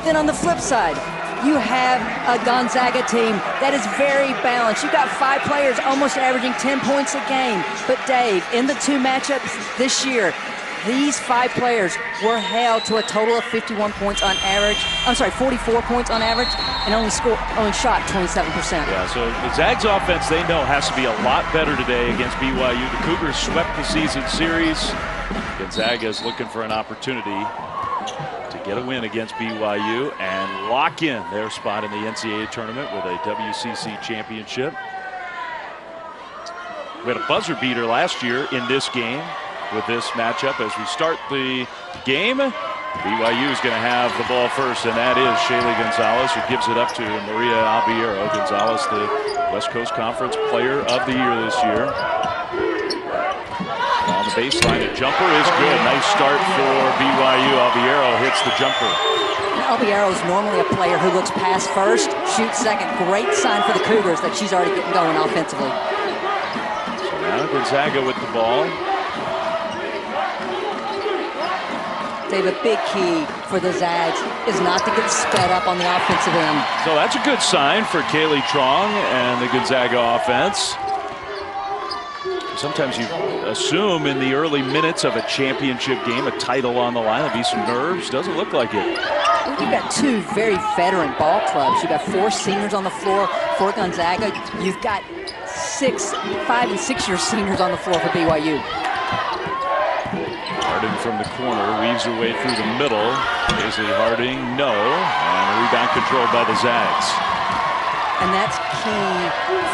then on the flip side, you have a Gonzaga team that is very balanced. You got 5 players almost averaging 10 points a game. But Dave, in the 2 matchups this year, these 5 players were held to a total of 51 points on average. I'm sorry, 44 points on average, and only shot 27%. Yeah, so the Zags offense, they know, has to be a lot better today against BYU. The Cougars swept the season series. Gonzaga is looking for an opportunity to get a win against BYU and lock in their spot in the NCAA tournament with a WCC championship. We had a buzzer beater last year in this game with this matchup. As we start the game, BYU is going to have the ball first, and that is Shaylee Gonzalez, who gives it up to Maria Albiero. Gonzalez, the West Coast Conference Player of the Year this year. On the baseline, a jumper is good. Nice start for BYU. Albiero hits the jumper. Albiero is normally a player who looks pass first, shoot second. Great sign for the Cougars that she's already getting going offensively. So now Gonzaga with the ball. Dave, a big key for the Zags is not to get sped up on the offensive end. So that's a good sign for Kaylee Trong and the Gonzaga offense. Sometimes you assume in the early minutes of a championship game, a title on the line, there'll be some nerves. Doesn't look like it. You've got 2 very veteran ball clubs. You've got 4 seniors on the floor for Gonzaga. You've got 5 and 6 year seniors on the floor for BYU. Harding from the corner, weaves her way through the middle. Paisley Harding, no. And a rebound controlled by the Zags. And that's key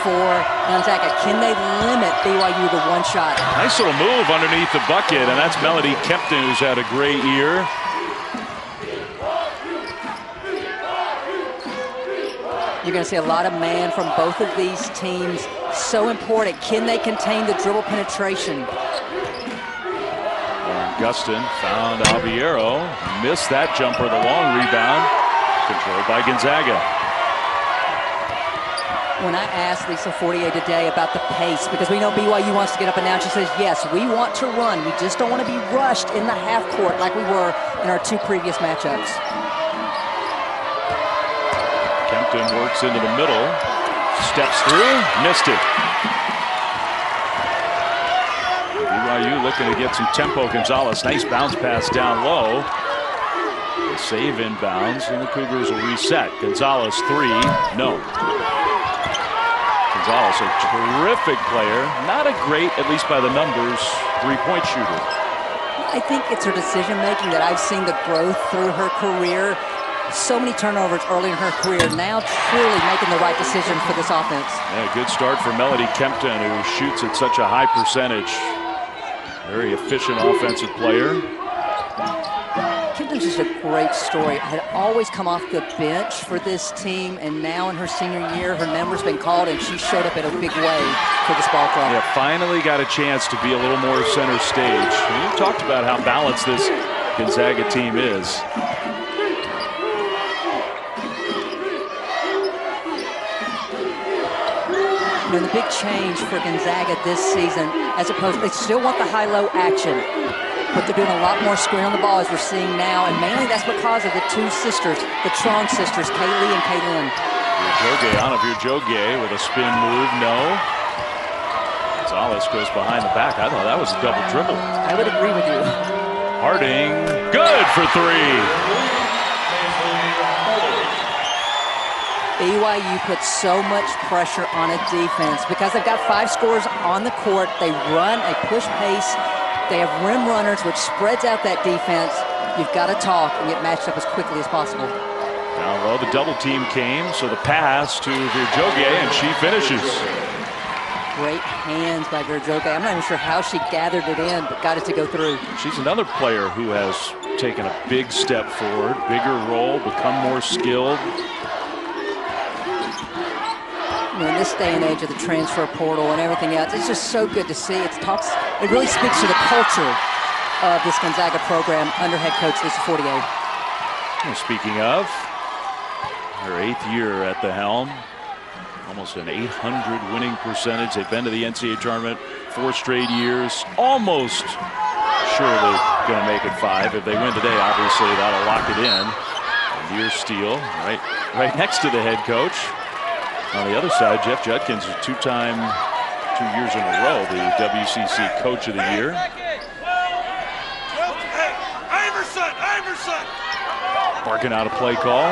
for Gonzaga. Can they limit BYU to 1 shot? Nice little move underneath the bucket, and that's Melody Kempton, who's had a great year. You're going to see a lot of man from both of these teams. So important. Can they contain the dribble penetration? Gustin found Albiero. Missed that jumper, the long rebound. Controlled by Gonzaga. When I asked Lisa Fortier today about the pace, because we know BYU wants to get up and down, she says, yes, we want to run. We just don't want to be rushed in the half court like we were in our 2 previous matchups. Kempton works into the middle, steps through, missed it. BYU looking to get some tempo. Gonzalez, nice bounce pass down low. The save inbounds, and the Cougars will reset. Gonzalez 3, no. Gonzalez, a terrific player. Not a great, at least by the numbers, 3-point shooter. I think it's her decision making that I've seen the growth through her career. So many turnovers early in her career. Now truly making the right decision for this offense. Yeah, good start for Melody Kempton, who shoots at such a high percentage. Very efficient offensive player. Kempton's just a great story. Had always come off the bench for this team, and now in her senior year, her number's been called, and she showed up in a big way for this ball club. Yeah, finally got a chance to be a little more center stage. And you talked about how balanced this Gonzaga team is. You know, the big change for Gonzaga this season, as opposed, they still want the high-low action, but they're doing a lot more screen on the ball as we're seeing now, and mainly that's because of the 2 sisters, the Trong sisters, Kaylee and Kaylin. Virjoge with a spin move, no. Gonzalez goes behind the back. I thought that was a double dribble. I would agree with you. Harding, good for 3. BYU puts so much pressure on a defense because they've got 5 scorers on the court. They run a push pace. They have rim runners, which spreads out that defense. You've got to talk and get matched up as quickly as possible. Down low, the double team came, so the pass to Virjoge, and she finishes. Great hands by Virjoge. I'm not even sure how she gathered it in, but got it to go through. She's another player who has taken a big step forward, bigger role, become more skilled. You know, in this day and age of the transfer portal and everything else, it's just so good to see. It really speaks to the culture of this Gonzaga program under head coach Lisa Fortier. And speaking of, her 8th year at the helm, almost an 800 winning percentage. They've been to the NCAA tournament 4 straight years, almost surely going to make it 5. If they win today, obviously that'll lock it in. Near steal, right next to the head coach. On the other side, Jeff Judkins, a 2 years in a row, the WCC Coach of the Year. Barking out a play call.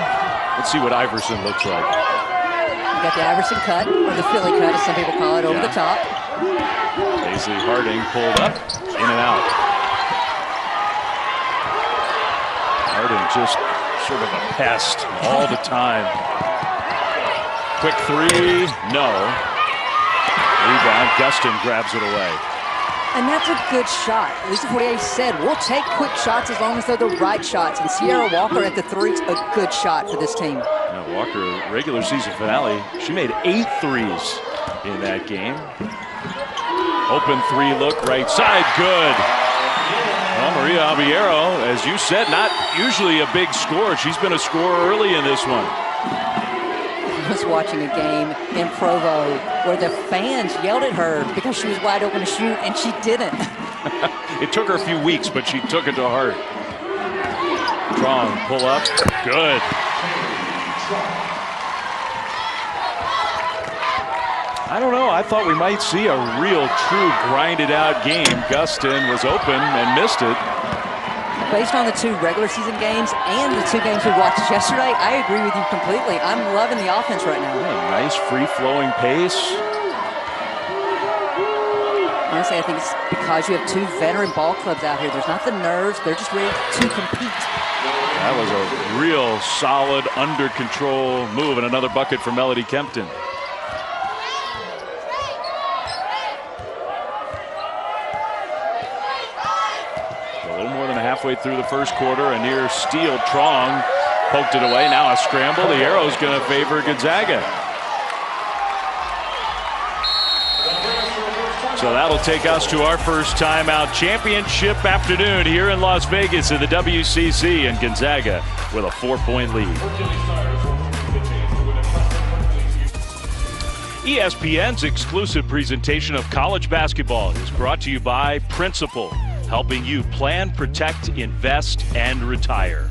Let's see what Iverson looks like. You got the Iverson cut, or the Philly cut, as some people call it, over the top. Paisley Harding pulled up, in and out. Harding just sort of a pest all the time. Quick 3, no. Rebound, Gustin grabs it away. And that's a good shot. Lisa Fortier said, we'll take quick shots as long as they're the right shots. And Sierra Walker at the 3 is a good shot for this team. Now Walker, regular season finale, she made 8 threes in that game. Open 3 look, right side, good. Well, Maria Albiero, as you said, not usually a big scorer. She's been a scorer early in this one. I was watching a game in Provo where the fans yelled at her because she was wide open to shoot, and she didn't. It took her a few weeks, but she took it to heart. Strong pull up, good. I don't know. I thought we might see a real, true, grinded-out game. Gustin was open and missed it. Based on the 2 regular season games and the 2 games we watched yesterday, I agree with you completely. I'm loving the offense right now. Yeah, nice, free-flowing pace. Honestly, I think it's because you have 2 veteran ball clubs out here. There's not the nerves. They're just ready to compete. That was a real solid, under-control move, and another bucket for Melody Kempton. Halfway through the first quarter, a near steal. Trong poked it away. Now a scramble. The arrow's going to favor Gonzaga. So that'll take us to our first timeout. Championship afternoon here in Las Vegas in the WCC, and Gonzaga with a 4-point lead. ESPN's exclusive presentation of college basketball is brought to you by Principal, helping you plan, protect, invest, and retire.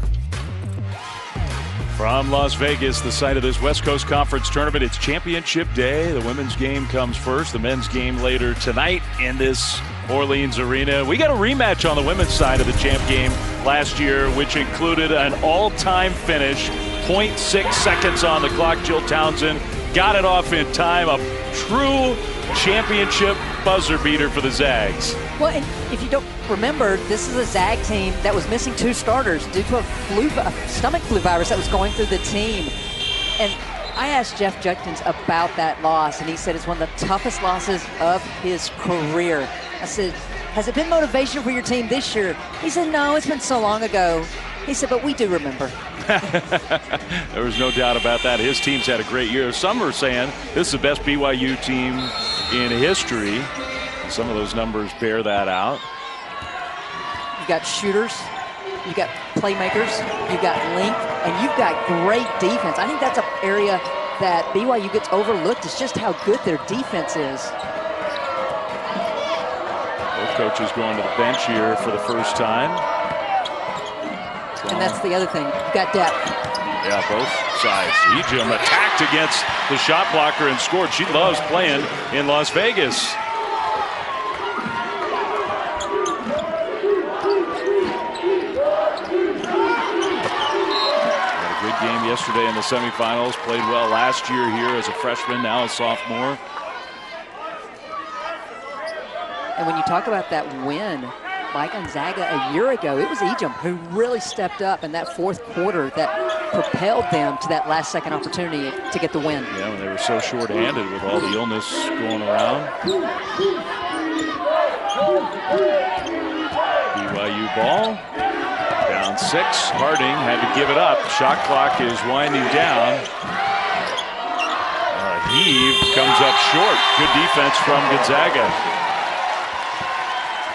From Las Vegas, the site of this West Coast Conference tournament, it's championship day. The women's game comes first, the men's game later tonight in this Orleans arena. We got a rematch on the women's side of the champ game last year, which included an all-time finish, 0.6 seconds on the clock. Jill Townsend got it off in time, a true championship buzzer beater for the Zags. Well, and if you don't remember, this is a Zag team that was missing 2 starters due to a stomach flu virus that was going through the team. And I asked Jeff Judkins about that loss, and he said it's one of the toughest losses of his career. I said, has it been motivation for your team this year? He said, no, it's been so long ago. He said, but we do remember. There was no doubt about that. His team's had a great year. Some are saying this is the best BYU team in history. Some of those numbers bear that out. You've got shooters, you've got playmakers, you've got length, and you've got great defense. I think that's an area that BYU gets overlooked, is just how good their defense is. Both coaches going to the bench here for the first time. And that's the other thing. You've got depth. Yeah, both sides. Ejim attacked against the shot blocker and scored. She loves playing in Las Vegas. Had a good game yesterday in the semifinals. Played well last year here as a freshman, now a sophomore. And when you talk about that win by Gonzaga a year ago, it was Ejim who really stepped up in that 4th quarter that propelled them to that last-second opportunity to get the win. Yeah, when they were so short-handed with all the illness going around. BYU ball. Down 6. Harding had to give it up. Shot clock is winding down. Heave comes up short. Good defense from Gonzaga.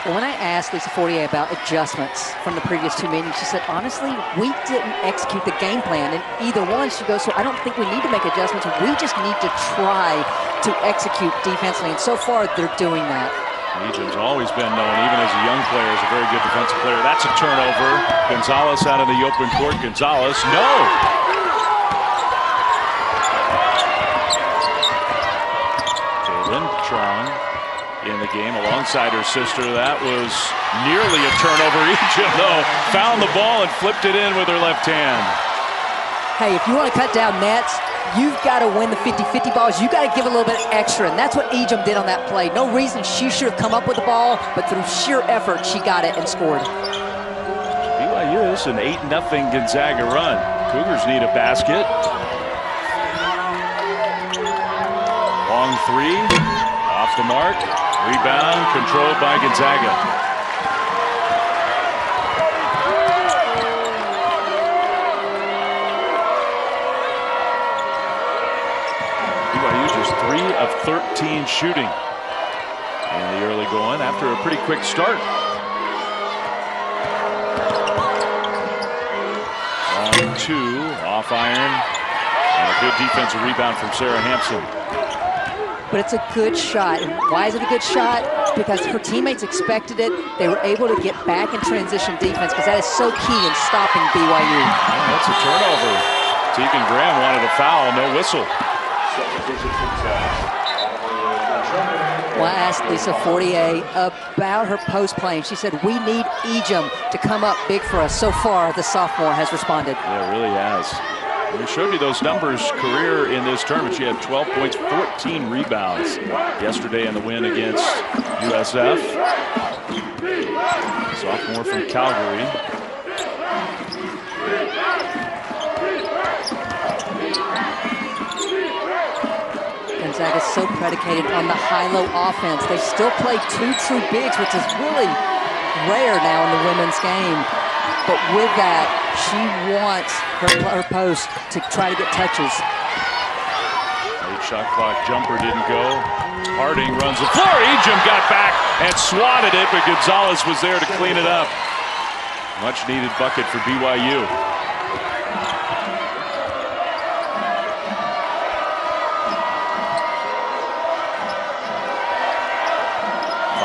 Well, when I asked Lisa Fortier about adjustments from the previous 2 meetings, she said, honestly, we didn't execute the game plan in either one. She goes, so I don't think we need to make adjustments. We just need to try to execute defensively. And so far, they're doing that. Ejim's always been known, even as a young player, as a very good defensive player. That's a turnover. Gonzalez out of the open court. Gonzalez, no! Jalen Trong in the game alongside her sister. That was nearly a turnover. Ejim, though, found the ball and flipped it in with her left hand. Hey, if you want to cut down nets, you've got to win the 50-50 balls. You got to give a little bit extra, and that's what Ejim did on that play. No reason she should have come up with the ball, but through sheer effort, she got it and scored. BYU is an 8-0 Gonzaga run. Cougars need a basket. Long three, off the mark. Rebound controlled by Gonzaga. BYU just 3 of 13 shooting in the early going after a pretty quick start. On 2, off iron, and a good defensive rebound from Sarah Hampson. But it's a good shot. And why is it a good shot? Because her teammates expected it. They were able to get back in transition defense because that is so key in stopping BYU. Oh, that's a turnover. Tegan Graham wanted a foul, no whistle. Well, I asked Lisa Fortier about her post play, and she said, we need Ejim to come up big for us. So far, the sophomore has responded. Yeah, it really has. We showed you those numbers career in this tournament. She had 12 points, 14 rebounds yesterday in the win against USF. Sophomore from Calgary. Gonzaga is so predicated on the high-low offense. They still play 2 true bigs, which is really rare now in the women's game. But with that, she wants her post to try to get touches. Late shot clock jumper didn't go. Harding runs the floor. Ejim got back and swatted it, but Gonzalez was there to clean it up. Much needed bucket for BYU.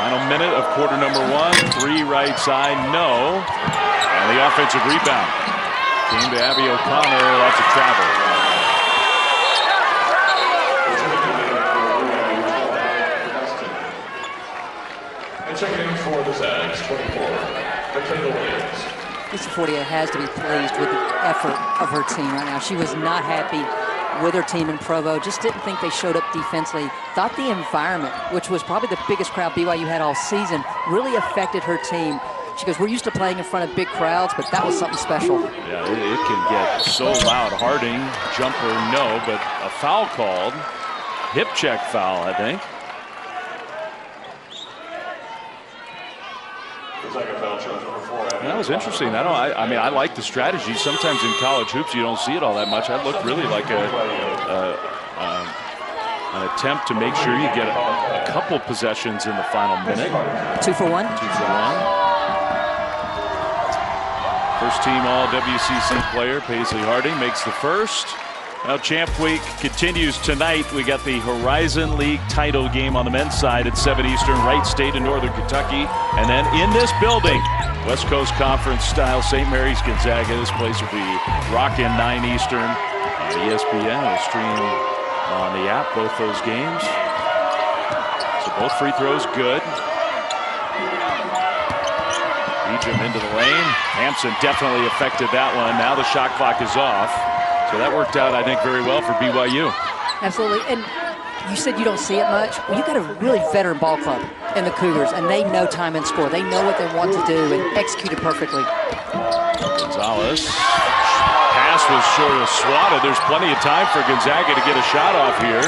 Final minute of quarter number 1. 3 right side, no. And the offensive rebound came to Abby O'Connor. That's a travel. And checking in for the Zags, 24, Michaela Williams. Lisa Fortier has to be pleased with the effort of her team right now. She was not happy with her team in Provo. Just didn't think they showed up defensively. Thought the environment, which was probably the biggest crowd BYU had all season, really affected her team. She goes, we're used to playing in front of big crowds, but that was something special. Yeah, it can get so loud. Harding, jumper, no, but a foul called. Hip check foul, I think. That was interesting. I mean, I like the strategy. Sometimes in college hoops, you don't see it all that much. That looked really like an attempt to make sure you get a couple possessions in the final minute. 2 for 1. 2 for 1. First team all WCC player Paisley Harding makes the first. Now Champ Week continues tonight. We got the Horizon League title game on the men's side at 7 Eastern, Wright State in Northern Kentucky. And then in this building, West Coast Conference style, St. Mary's Gonzaga. This place will be rocking 9 Eastern. ESPN will stream on the app both those games. So both free throws good. Ejim into the lane. Hampson definitely affected that one. Now the shot clock is off. So that worked out, I think, very well for BYU. Absolutely. And you said you don't see it much. Well, you got a really veteran ball club in the Cougars, and they know time and score. They know what they want to do and execute it perfectly. Gonzalez. Pass was short of swatted. There's plenty of time for Gonzaga to get a shot off here.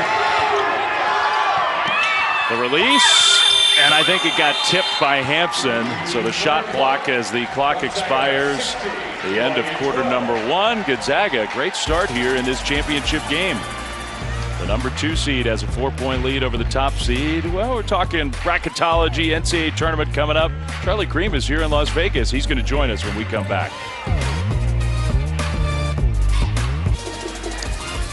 The release. And I think it got tipped by Hampson. So the shot block as the clock expires. The end of quarter number 1. Gonzaga, great start here in this championship game. The number 2 seed has a 4-point lead over the top seed. Well, we're talking bracketology, NCAA tournament coming up. Charlie Cream is here in Las Vegas. He's going to join us when we come back.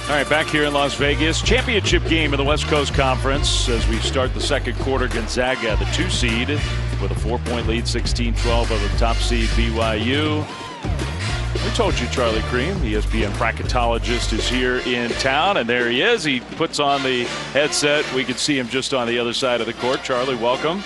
All right, back here in Las Vegas. Championship game in the West Coast Conference as we start the second quarter. Gonzaga, the 2 seed, with a 4-point lead, 16-12 over the top seed BYU. We told you Charlie Cream, ESPN bracketologist, is here in town, and there he is. He puts on the headset. We can see him just on the other side of the court. Charlie, welcome.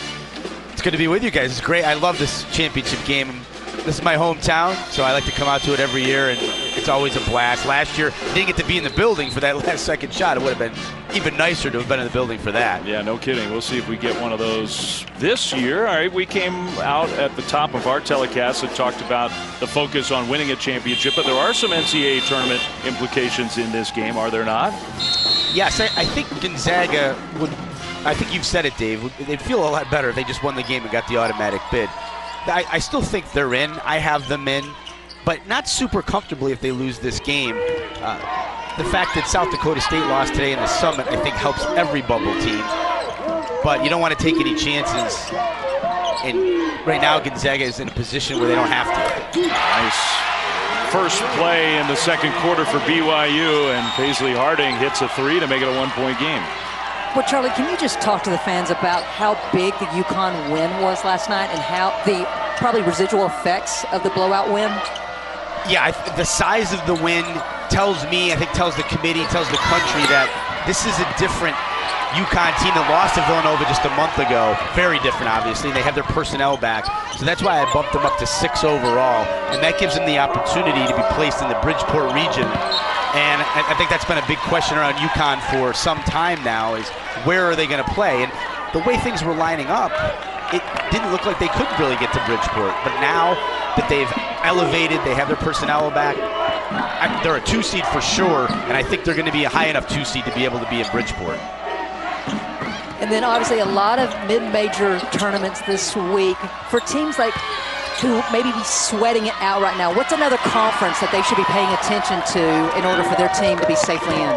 It's good to be with you guys. It's great. I love this championship game. This is my hometown, so I like to come out to it every year, and it's always a blast. Last year, I didn't get to be in the building for that last second shot. It would have been even nicer to have been in the building for that. Yeah, no kidding. We'll see if we get one of those this year. All right, we came out at the top of our telecast and talked about the focus on winning a championship, but there are some NCAA tournament implications in this game, are there not? Yes, I think Gonzaga would, I think you've said it, Dave, they'd feel a lot better if they just won the game and got the automatic bid. I still think they're in. I have them in, but not super comfortably if they lose this game. The fact that South Dakota State lost today in the Summit, I think, helps every bubble team. But you don't want to take any chances. And right now, Gonzaga is in a position where they don't have to. Nice first play in the second quarter for BYU, and Paisley Harding hits a 3 to make it a 1-point game. Well, Charlie, can you just talk to the fans about how big the UConn win was last night and how the probably residual effects of the blowout win? Yeah, the size of the win tells me, I think tells the committee, tells the country that this is a different UConn team that lost to Villanova just a month ago. Very different, obviously. They have their personnel back. So that's why I bumped them up to 6 overall. And that gives them the opportunity to be placed in the Bridgeport region. And I think that's been a big question around UConn for some time now, is where are they going to play? And the way things were lining up, it didn't look like they could really get to Bridgeport. But now that they've elevated, they have their personnel back, they're a 2 seed for sure, and I think they're going to be a high enough 2 seed to be able to be in Bridgeport. And then obviously a lot of mid-major tournaments this week for teams like who maybe be sweating it out right now. What's another conference that they should be paying attention to in order for their team to be safely in?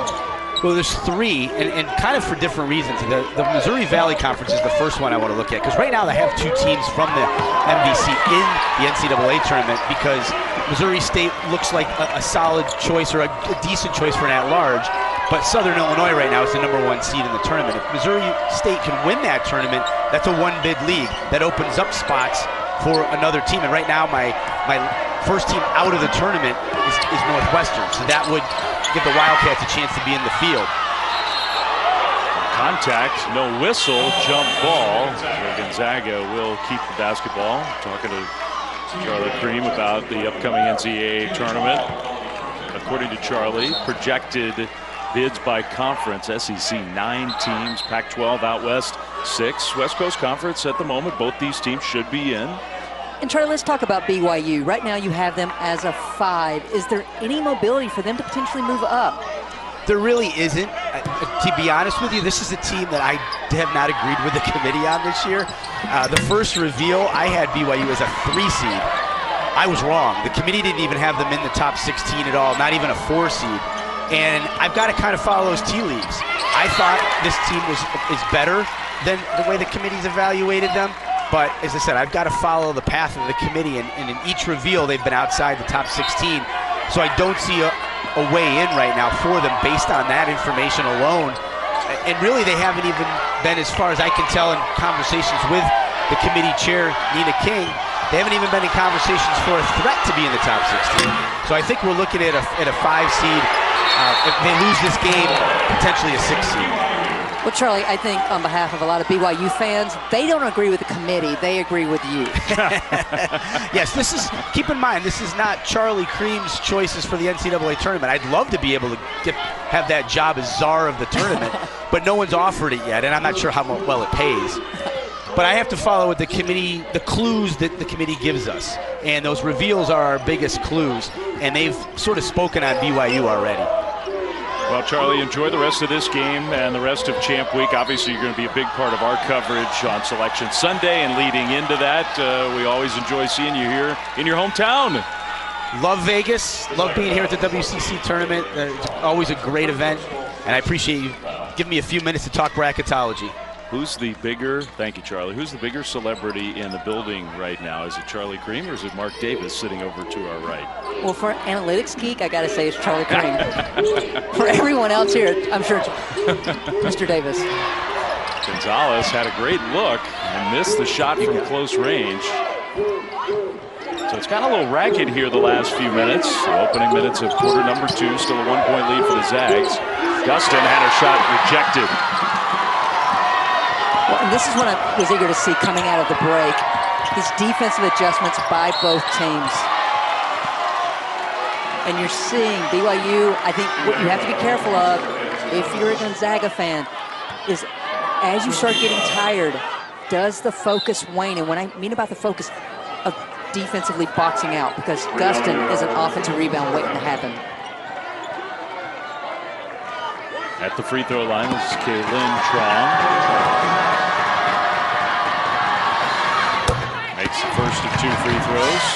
Well, there's 3, and kind of for different reasons. The Missouri Valley Conference is the first one I want to look at, because right now they have 2 teams from the MVC in the NCAA tournament, because Missouri State looks like a solid choice or a decent choice for an at-large, but Southern Illinois right now is the #1 seed in the tournament. If Missouri State can win that tournament, that's a 1-bid league. That opens up spots for another team, and right now my first team out of the tournament is Northwestern, so that would give the Wildcats a chance to be in the field. Contact, no whistle, jump ball. Gonzaga will keep the basketball. Talking to Charlie Cream about the upcoming NCAA tournament. According to Charlie, projected bids by conference, SEC 9 teams, Pac-12 out west 6. West Coast Conference at the moment, both these teams should be in. And Charlie, let's talk about BYU. Right now you have them as a 5. Is there any mobility for them to potentially move up? There really isn't. To be honest with you, this is a team that I have not agreed with the committee on this year. The first reveal, I had BYU as a 3 seed. I was wrong. The committee didn't even have them in the top 16 at all, not even a 4 seed. And I've got to kind of follow those tea leaves. I thought this team is better than the way the committee's evaluated them. But as I said, I've got to follow the path of the committee, and in each reveal, they've been outside the top 16. So I don't see a way in right now for them based on that information alone. And really, they haven't even been, as far as I can tell in conversations with the committee chair, Nina King, they haven't even been in conversations for a threat to be in the top 16. So I think we're looking at a 5 seed. If they lose this game, potentially a 6 seed. Well, Charlie, I think on behalf of a lot of BYU fans, they don't agree with the committee. They agree with you. Yes, keep in mind, this is not Charlie Cream's choices for the NCAA tournament. I'd love to be able to have that job as czar of the tournament, but no one's offered it yet, and I'm not sure how well it pays. But I have to follow what the committee, the clues that the committee gives us. And those reveals are our biggest clues, and they've sort of spoken on BYU already. Well, Charlie, enjoy the rest of this game and the rest of Champ Week. Obviously, you're going to be a big part of our coverage on Selection Sunday, and leading into that, we always enjoy seeing you here in your hometown. Love Vegas. Love being here at the WCC tournament. It's always a great event, and I appreciate you giving me a few minutes to talk bracketology. Who's the bigger, thank you, Charlie, who's the bigger celebrity in the building right now? Is it Charlie Cream or is it Mark Davis sitting over to our right? Well, for an analytics geek, I got to say it's Charlie Cream. For everyone else here, I'm sure it's Mr. Davis. Gonzalez had a great look and missed the shot from close range. So it's got a little ragged here the last few minutes. The opening minutes of quarter number 2, still a 1-point lead for the Zags. Gustin had her shot rejected. Well, and this is what I was eager to see coming out of the break. These defensive adjustments by both teams. And you're seeing BYU, I think what you have to be careful of, if you're a Gonzaga fan, is as you start getting tired, does the focus wane? And what I mean about the focus of defensively boxing out, because Gustin is an offensive rebound waiting to happen. At the free throw line, this is Kaylin Trong. Makes the first of 2 free throws.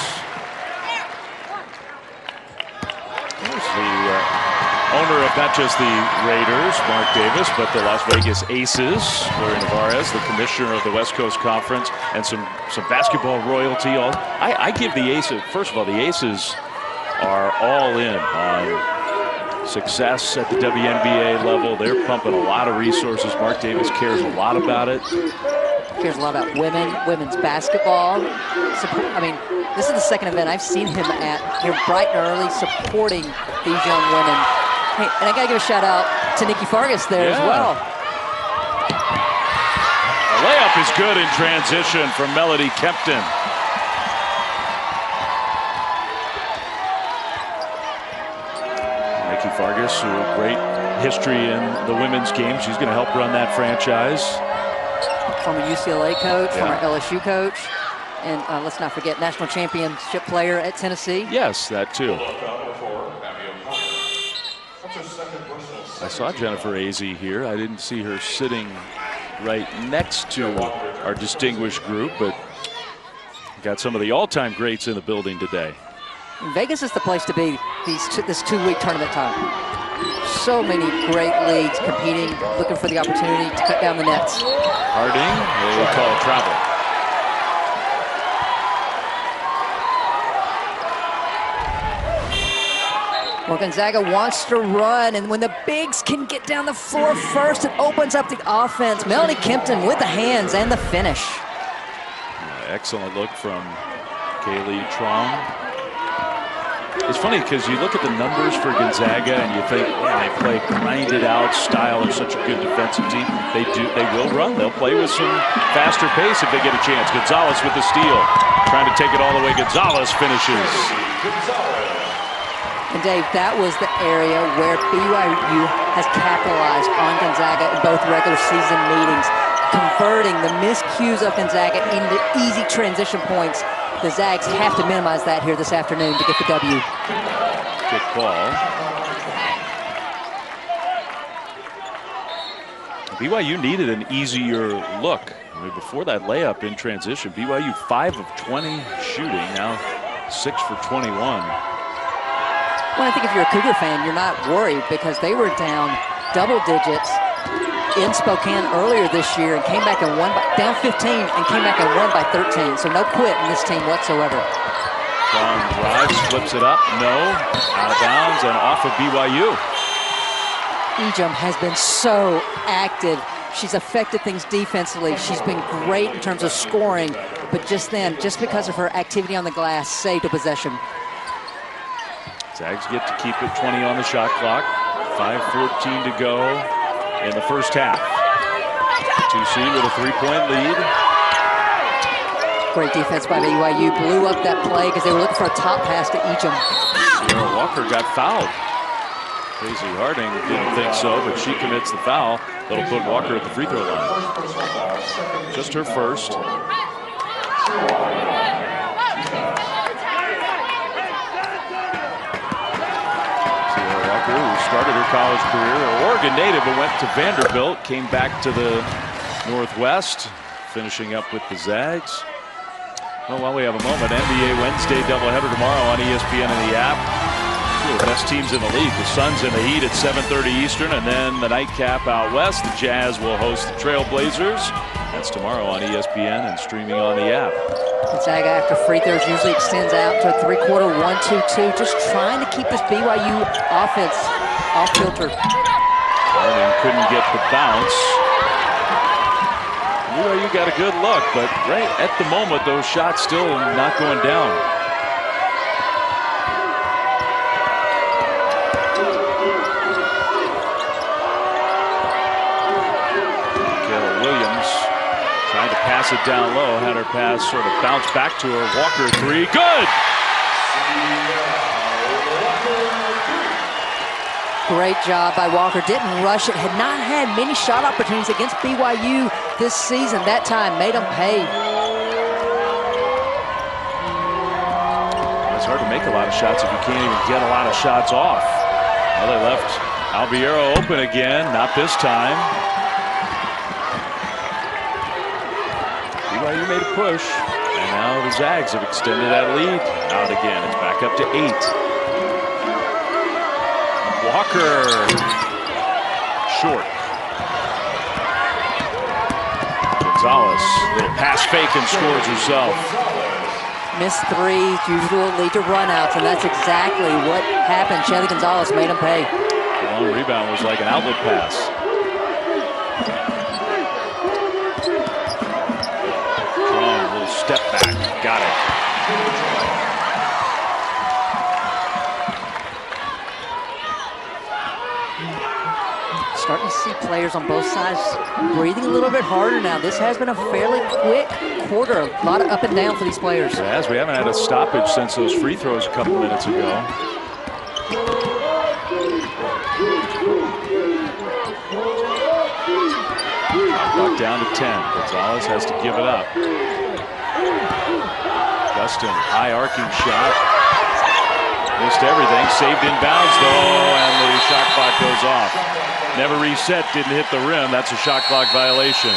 There's the owner of not just the Raiders, Mark Davis, but the Las Vegas Aces, Gloria Nevarez, the commissioner of the West Coast Conference, and some basketball royalty. I give the Aces, first of all, the Aces are all in on success at the WNBA level. They're pumping a lot of resources. Mark Davis cares a lot about it. Cares a lot about women's basketball. I mean, this is the second event I've seen him at here bright and early supporting these young women. Hey, and I got to give a shout out to Nikki Fargas there as well. The layup is good in transition from Melody Kempton. Nikki Fargas, who great history in the women's game. She's going to help run that franchise. Former UCLA coach, former LSU coach, and let's not forget national championship player at Tennessee. Yes, that too. I saw Jennifer Azzi here. I didn't see her sitting right next to our distinguished group, but got some of the all-time greats in the building today. Vegas is the place to be this 2-week tournament time. So many great leagues competing, looking for the opportunity to cut down the nets. Harding, they call travel. Well, Gonzaga wants to run, and when the bigs can get down the floor first, it opens up the offense. Melanie Kempton with the hands and the finish. Excellent look from Kaylee Trong. It's funny because you look at the numbers for Gonzaga and you think, man, they play grinded out style. They're such a good defensive team. They will run. They'll play with some faster pace if they get a chance. Gonzalez with the steal, trying to take it all the way. Gonzalez finishes. And Dave, that was the area where BYU has capitalized on Gonzaga in both regular season meetings, converting the miscues of Gonzaga into easy transition points. The Zags have to minimize that here this afternoon to get the W. Good ball. BYU needed an easier look. I mean, before that layup in transition, BYU 5 of 20 shooting, now 6 for 21. Well, I think if you're a Cougar fan, you're not worried because they were down double digits in Spokane earlier this year and came back and won down 15 and came back and won by 13. So no quit in this team whatsoever. Long drive, flips it up, no, out of bounds and off of BYU. Ejum has been so active. She's affected things defensively. She's been great in terms of scoring, but just because of her activity on the glass, saved a possession. Zags get to keep it 20 on the shot clock. 5:14 to go in the first half. 2C with a 3-point lead. Great defense by BYU. Blew up that play because they were looking for a top pass to Ejum. Sierra Walker got fouled. Casey Harding didn't think so, but she commits the foul. That'll put Walker at the free throw line. Just her first. Who started her college career, an Oregon native, but went to Vanderbilt, came back to the Northwest, finishing up with the Zags. Well, while we have a moment, NBA Wednesday doubleheader tomorrow on ESPN and the app. Two of the best teams in the league. The Suns and the Heat at 7:30 Eastern, and then the nightcap out west. The Jazz will host the Trailblazers. That's tomorrow on ESPN and streaming on the app. Gonzaga after free throws usually extends out to a three-quarter 1-2-2, just trying to keep this BYU offense off kilter. Harden couldn't get the bounce. BYU got a good look, but right at the moment, those shots still not going down. Tried to pass it down low, had her pass sort of bounce back to her. Walker three, good! Great job by Walker, didn't rush it, had not had many shot opportunities against BYU this season. That time made them pay. It's hard to make a lot of shots if you can't even get a lot of shots off. Well, they left Alviero open again, not this time. BYU made a push, and now the Zags have extended that lead. Out again, it's back up to 8. Walker, short. Gonzalez, little pass fake and scores herself. Missed threes, usually lead to runouts, and that's exactly what happened. Shelly Gonzalez made him pay. The long rebound was like an outlet pass. Step back, got it. Starting to see players on both sides breathing a little bit harder now. This has been a fairly quick quarter. A lot of up and down for these players. As we haven't had a stoppage since those free throws a couple minutes ago. Clock down to 10. Gonzalez has to give it up. Justin, high arcing shot. Missed everything. Saved in bounds though, and the shot clock goes off. Never reset, didn't hit the rim. That's a shot clock violation.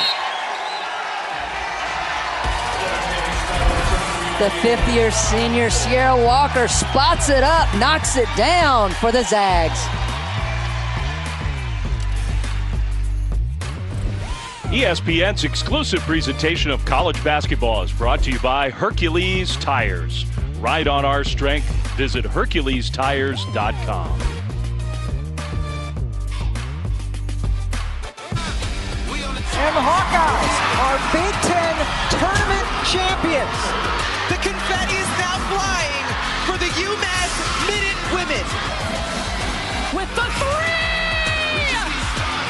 The fifth-year senior Sierra Walker spots it up, knocks it down for the Zags. ESPN's exclusive presentation of college basketball is brought to you by Hercules Tires. Ride on our strength. Visit HerculesTires.com. And the Hawkeyes are Big Ten tournament champions. The confetti is now flying for the UMass Minute Women. With the three!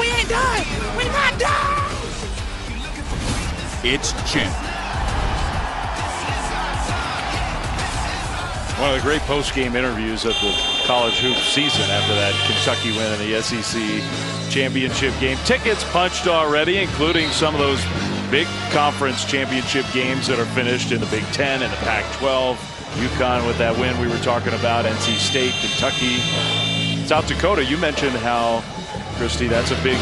We ain't done! We're not done! It's Jim. One of the great post-game interviews of the college hoop season after that Kentucky win in the SEC championship game. Tickets punched already, including some of those big conference championship games that are finished in the Big Ten and the Pac-12. UConn with that win we were talking about, NC State, Kentucky, South Dakota. You mentioned how, Christy, that's a big,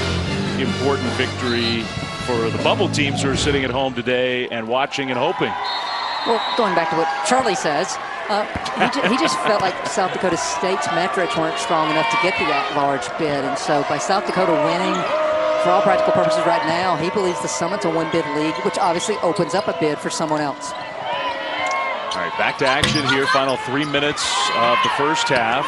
important victory for the bubble teams who are sitting at home today and watching and hoping. Well, going back to what Charlie says, he just felt like South Dakota State's metrics weren't strong enough to get the at-large bid, and so by South Dakota winning, for all practical purposes right now, he believes the Summit's a one-bid league, which obviously opens up a bid for someone else. All right, back to action here. Final 3 minutes of the first half.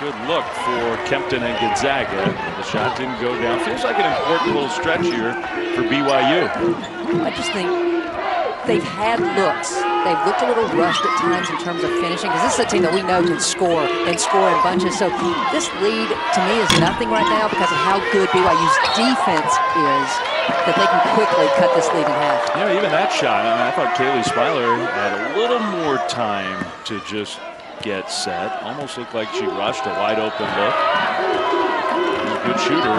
Good look for Kempton and Gonzaga. The shot didn't go down. Feels like an important little stretch here for BYU. I just think they've had looks. They've looked a little rushed at times in terms of finishing, because this is a team that we know can score in bunches. So this lead, to me, is nothing right now because of how good BYU's defense is, that they can quickly cut this lead in half. Yeah, even that shot, I thought Kaylee Smiler had a little more time to just get set. Almost looked like she rushed a wide open look. Good shooter.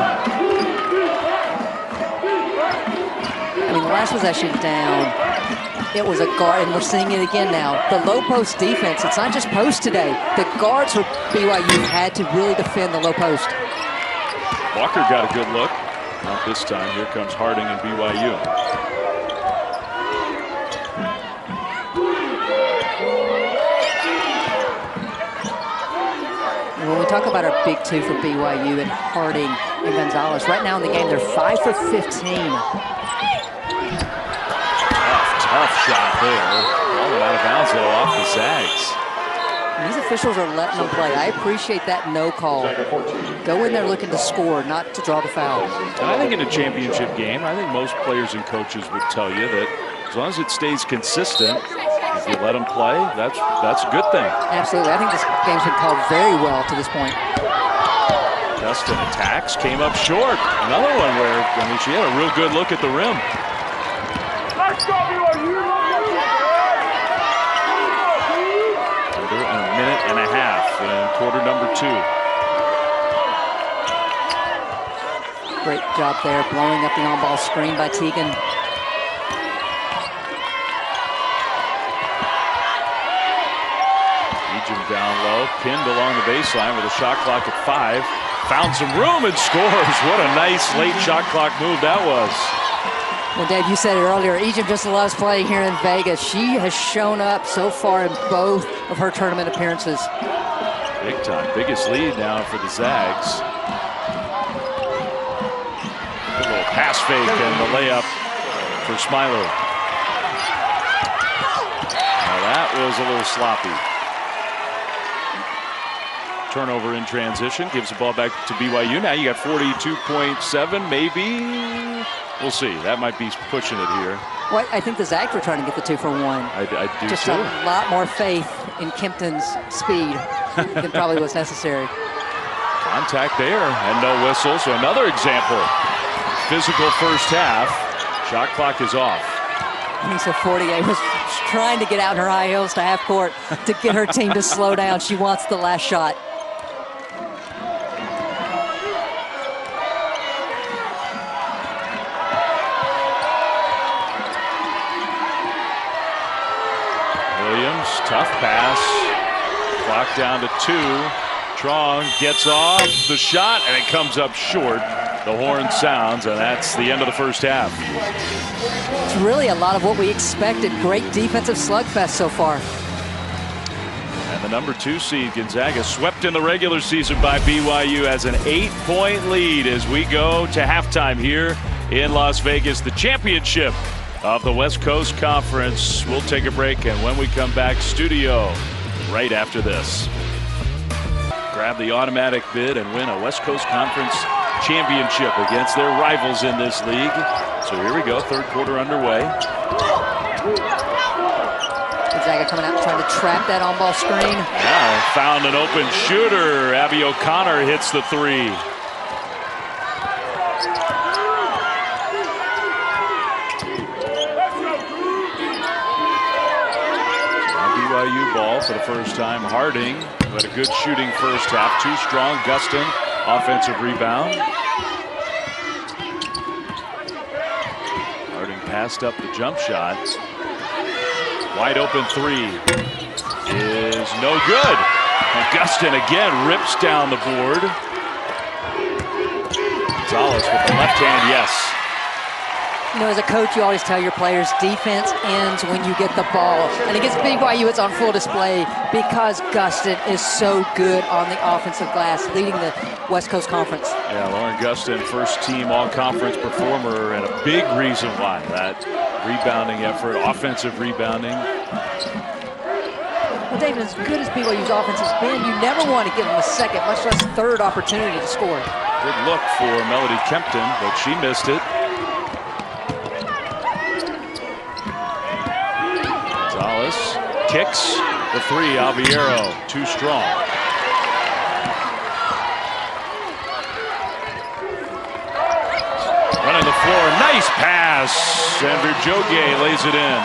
I mean, the last possession down, it was a guard, and we're seeing it again now. The low post defense, it's not just post today. The guards for BYU had to really defend the low post. Walker got a good look. Not this time. Here comes Harding and BYU. When we talk about our big two for BYU and Harding and Gonzalez, right now in the game, they're 5 for 15. Tough shot there. Ball went out of bounds, though, off the Zags. And these officials are letting them play. I appreciate that no call. Go in there looking to score, not to draw the foul. And I think in a championship game, I think most players and coaches would tell you that as long as it stays consistent, if you let them play, that's a good thing. Absolutely. I think this game's been called very well to this point. Dustin attacks, came up short. Another one where, I mean, she had a real good look at the rim. Under a minute and a half in quarter number 2. Great job there, blowing up the on-ball screen by Teagan. Down low, pinned along the baseline with a shot clock at 5. Found some room and scores. What a nice late shot clock move that was. Well, Dave, you said it earlier, Egypt just loves playing here in Vegas. She has shown up so far in both of her tournament appearances. Big time. Biggest lead now for the Zags. A little pass fake and the layup for Smiler. Now that was a little sloppy. Turnover in transition, gives the ball back to BYU. Now you got 42.7, maybe. We'll see. That might be pushing it here. Well, I think the Zags were trying to get the 2 for 1. I do just too. a lot more faith in Kempton's speed than probably was necessary. Contact there and no whistle. So another example. Physical first half. Shot clock is off. Lisa Fortier was trying to get out in her high heels to half court to get her team to slow down. She wants the last shot. Tough pass. Clock down to 2. Trong gets off the shot and it comes up short. The horn sounds and that's the end of the first half. It's really a lot of what we expected. Great defensive slugfest so far. And the number 2 seed Gonzaga swept in the regular season by BYU as an 8-point lead as we go to halftime here in Las Vegas. The championship of the West Coast Conference. We'll take a break, and when we come back, studio right after this. Grab the automatic bid and win a West Coast Conference championship against their rivals in this league. So here we go, third quarter underway. Gonzaga coming out trying to trap that on-ball screen. Now found an open shooter. Abby O'Connor hits the 3. BYU ball for the first time. Harding, who had a good shooting first half. Too strong. Gustin, offensive rebound. Harding passed up the jump shot. Wide open 3 is no good. And Gustin again rips down the board. Gonzalez with the left hand, yes. You know, as a coach, you always tell your players defense ends when you get the ball. And against BYU, it's on full display because Gustin is so good on the offensive glass, leading the West Coast Conference. Yeah, Lauren Gustin, first team all-conference performer, and a big reason why. That rebounding effort, offensive rebounding. Well, David, as good as BYU's offense has been, you never want to give them a second, much less third opportunity to score. Good look for Melody Kempton, but she missed it. Gonzalez kicks the 3. Alviero, too strong. Running the floor, nice pass, and Virjoge lays it in.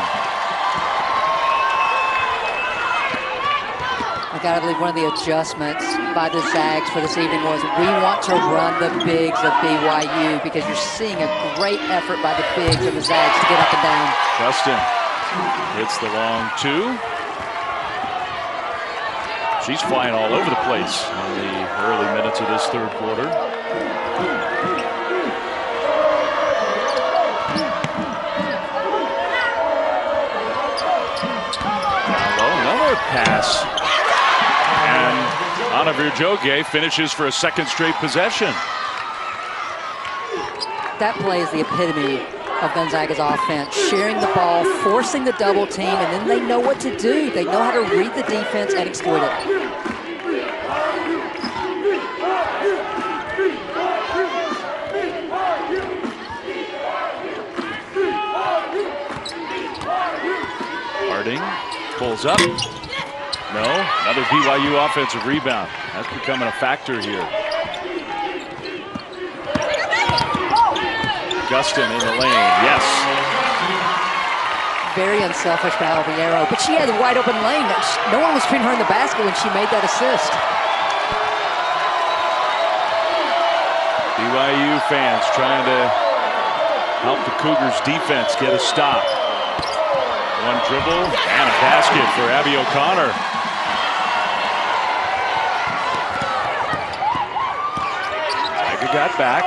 I gotta believe one of the adjustments by the Zags for this evening was we want to run the bigs of BYU because you're seeing a great effort by the bigs of the Zags to get up and down. Gustin hits the long 2. She's flying all over the place in the early minutes of this third quarter. Down low, another pass. And Anna Virjoge finishes for a second straight possession. That play is the epitome of Gonzaga's offense, sharing the ball, forcing the double team, and then they know what to do. They know how to read the defense and exploit it. Harding pulls up. No, another BYU offensive rebound. That's becoming a factor here. Gustin in the lane, yes. Very unselfish by Alviero, but she had a wide open lane. No one was putting her in the basket when she made that assist. BYU fans trying to help the Cougars defense get a stop. One dribble and a basket for Abby O'Connor. Tiger got back.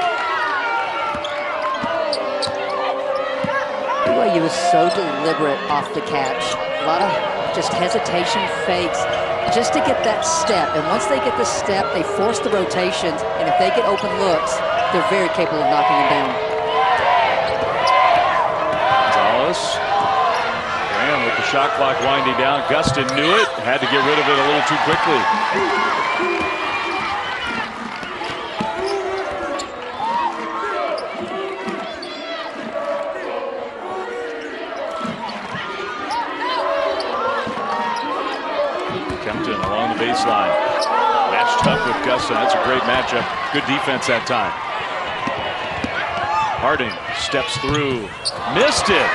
BYU is so deliberate off the catch. A lot of just hesitation, fakes, just to get that step. And once they get the step, they force the rotations. And if they get open looks, they're very capable of knocking them down. Gonzalez. Graham with the shot clock winding down. Gustin knew it. Had to get rid of it a little too quickly. Kempton along the baseline. Matched up with Gustin. That's a great matchup. Good defense that time. Harding steps through. Missed it.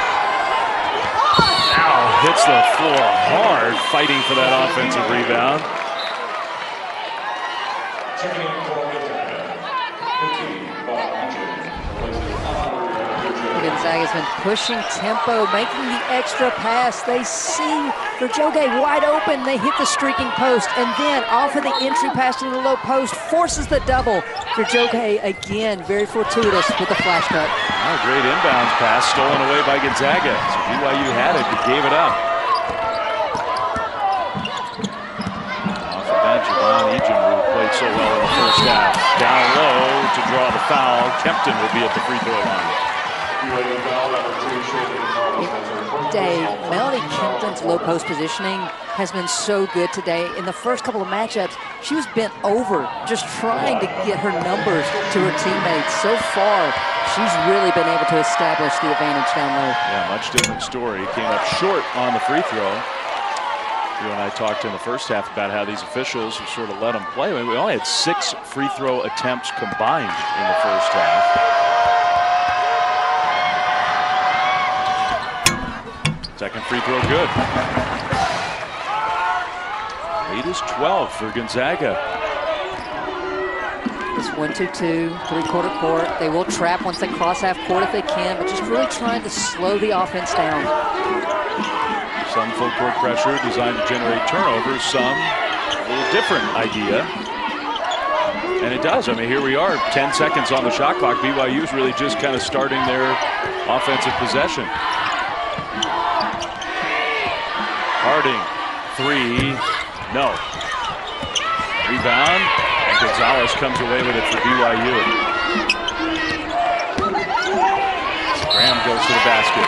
Now hits the floor hard, fighting for that offensive rebound. Gonzaga's been pushing tempo, making the extra pass. They see Virjoge wide open. They hit the streaking post, and then off of the entry pass to the low post, forces the double. Virjoge again, very fortuitous with the flash cut. Oh, great inbounds pass, stolen away by Gonzaga. So BYU had it, but gave it up. Off the bench, Yvonne Egan, who played so well in the first half. Down low to draw the foul. Kempton will be at the free throw line. Dave, Melody Kempton's low post positioning has been so good today. In the first couple of matchups, she was bent over, just trying to get her numbers to her teammates. So far, she's really been able to establish the advantage down low. Yeah, much different story. Came up short on the free throw. You and I talked in the first half about how these officials have sort of let them play. We only had 6 free throw attempts combined in the first half. Second free throw good. Lead is 12 for Gonzaga. It's 1-2-2, three-quarter court. They will trap once they cross half court if they can, but just really trying to slow the offense down. Some full court pressure designed to generate turnovers, some a little different idea. And it does. I mean, here we are, 10 seconds on the shot clock. BYU's really just kind of starting their offensive possession. Harding, 3, no. Rebound, and Gonzalez comes away with it for BYU. Graham goes to the basket.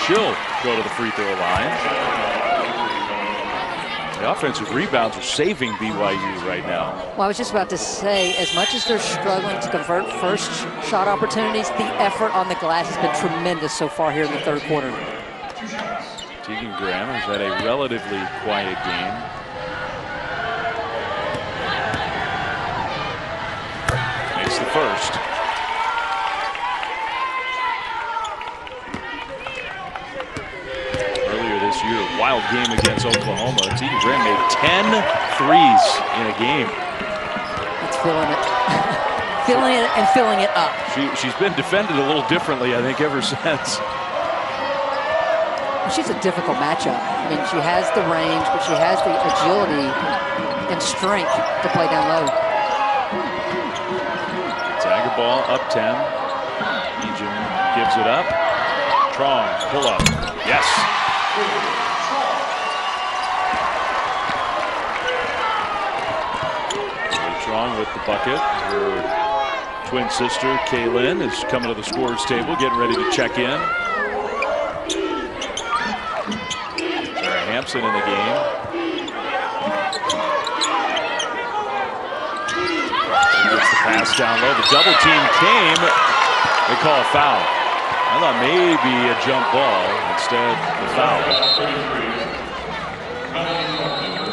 She'll go to the free throw line. The offensive rebounds are saving BYU right now. Well, I was just about to say, as much as they're struggling to convert first shot opportunities, the effort on the glass has been tremendous so far here in the third quarter. Tegan Graham has had a relatively quiet game. Makes the first. Earlier this year, wild game against Oklahoma. Tegan Graham made 10 threes in a game. That's feeling it. Feeling it and filling it up. She's been defended a little differently, I think, ever since. She's a difficult matchup. I mean, she has the range, but she has the agility and strength to play down low. Gonzaga ball up 10. Egan gives it up. Trong, pull up. Yes. Strong with the bucket. Her twin sister, Kaylin, is coming to the scorer's table, getting ready to check in. Sarah Hampson in the game. She gets the pass down low. The double team came. They call a foul. I thought maybe a jump ball. Instead, the foul.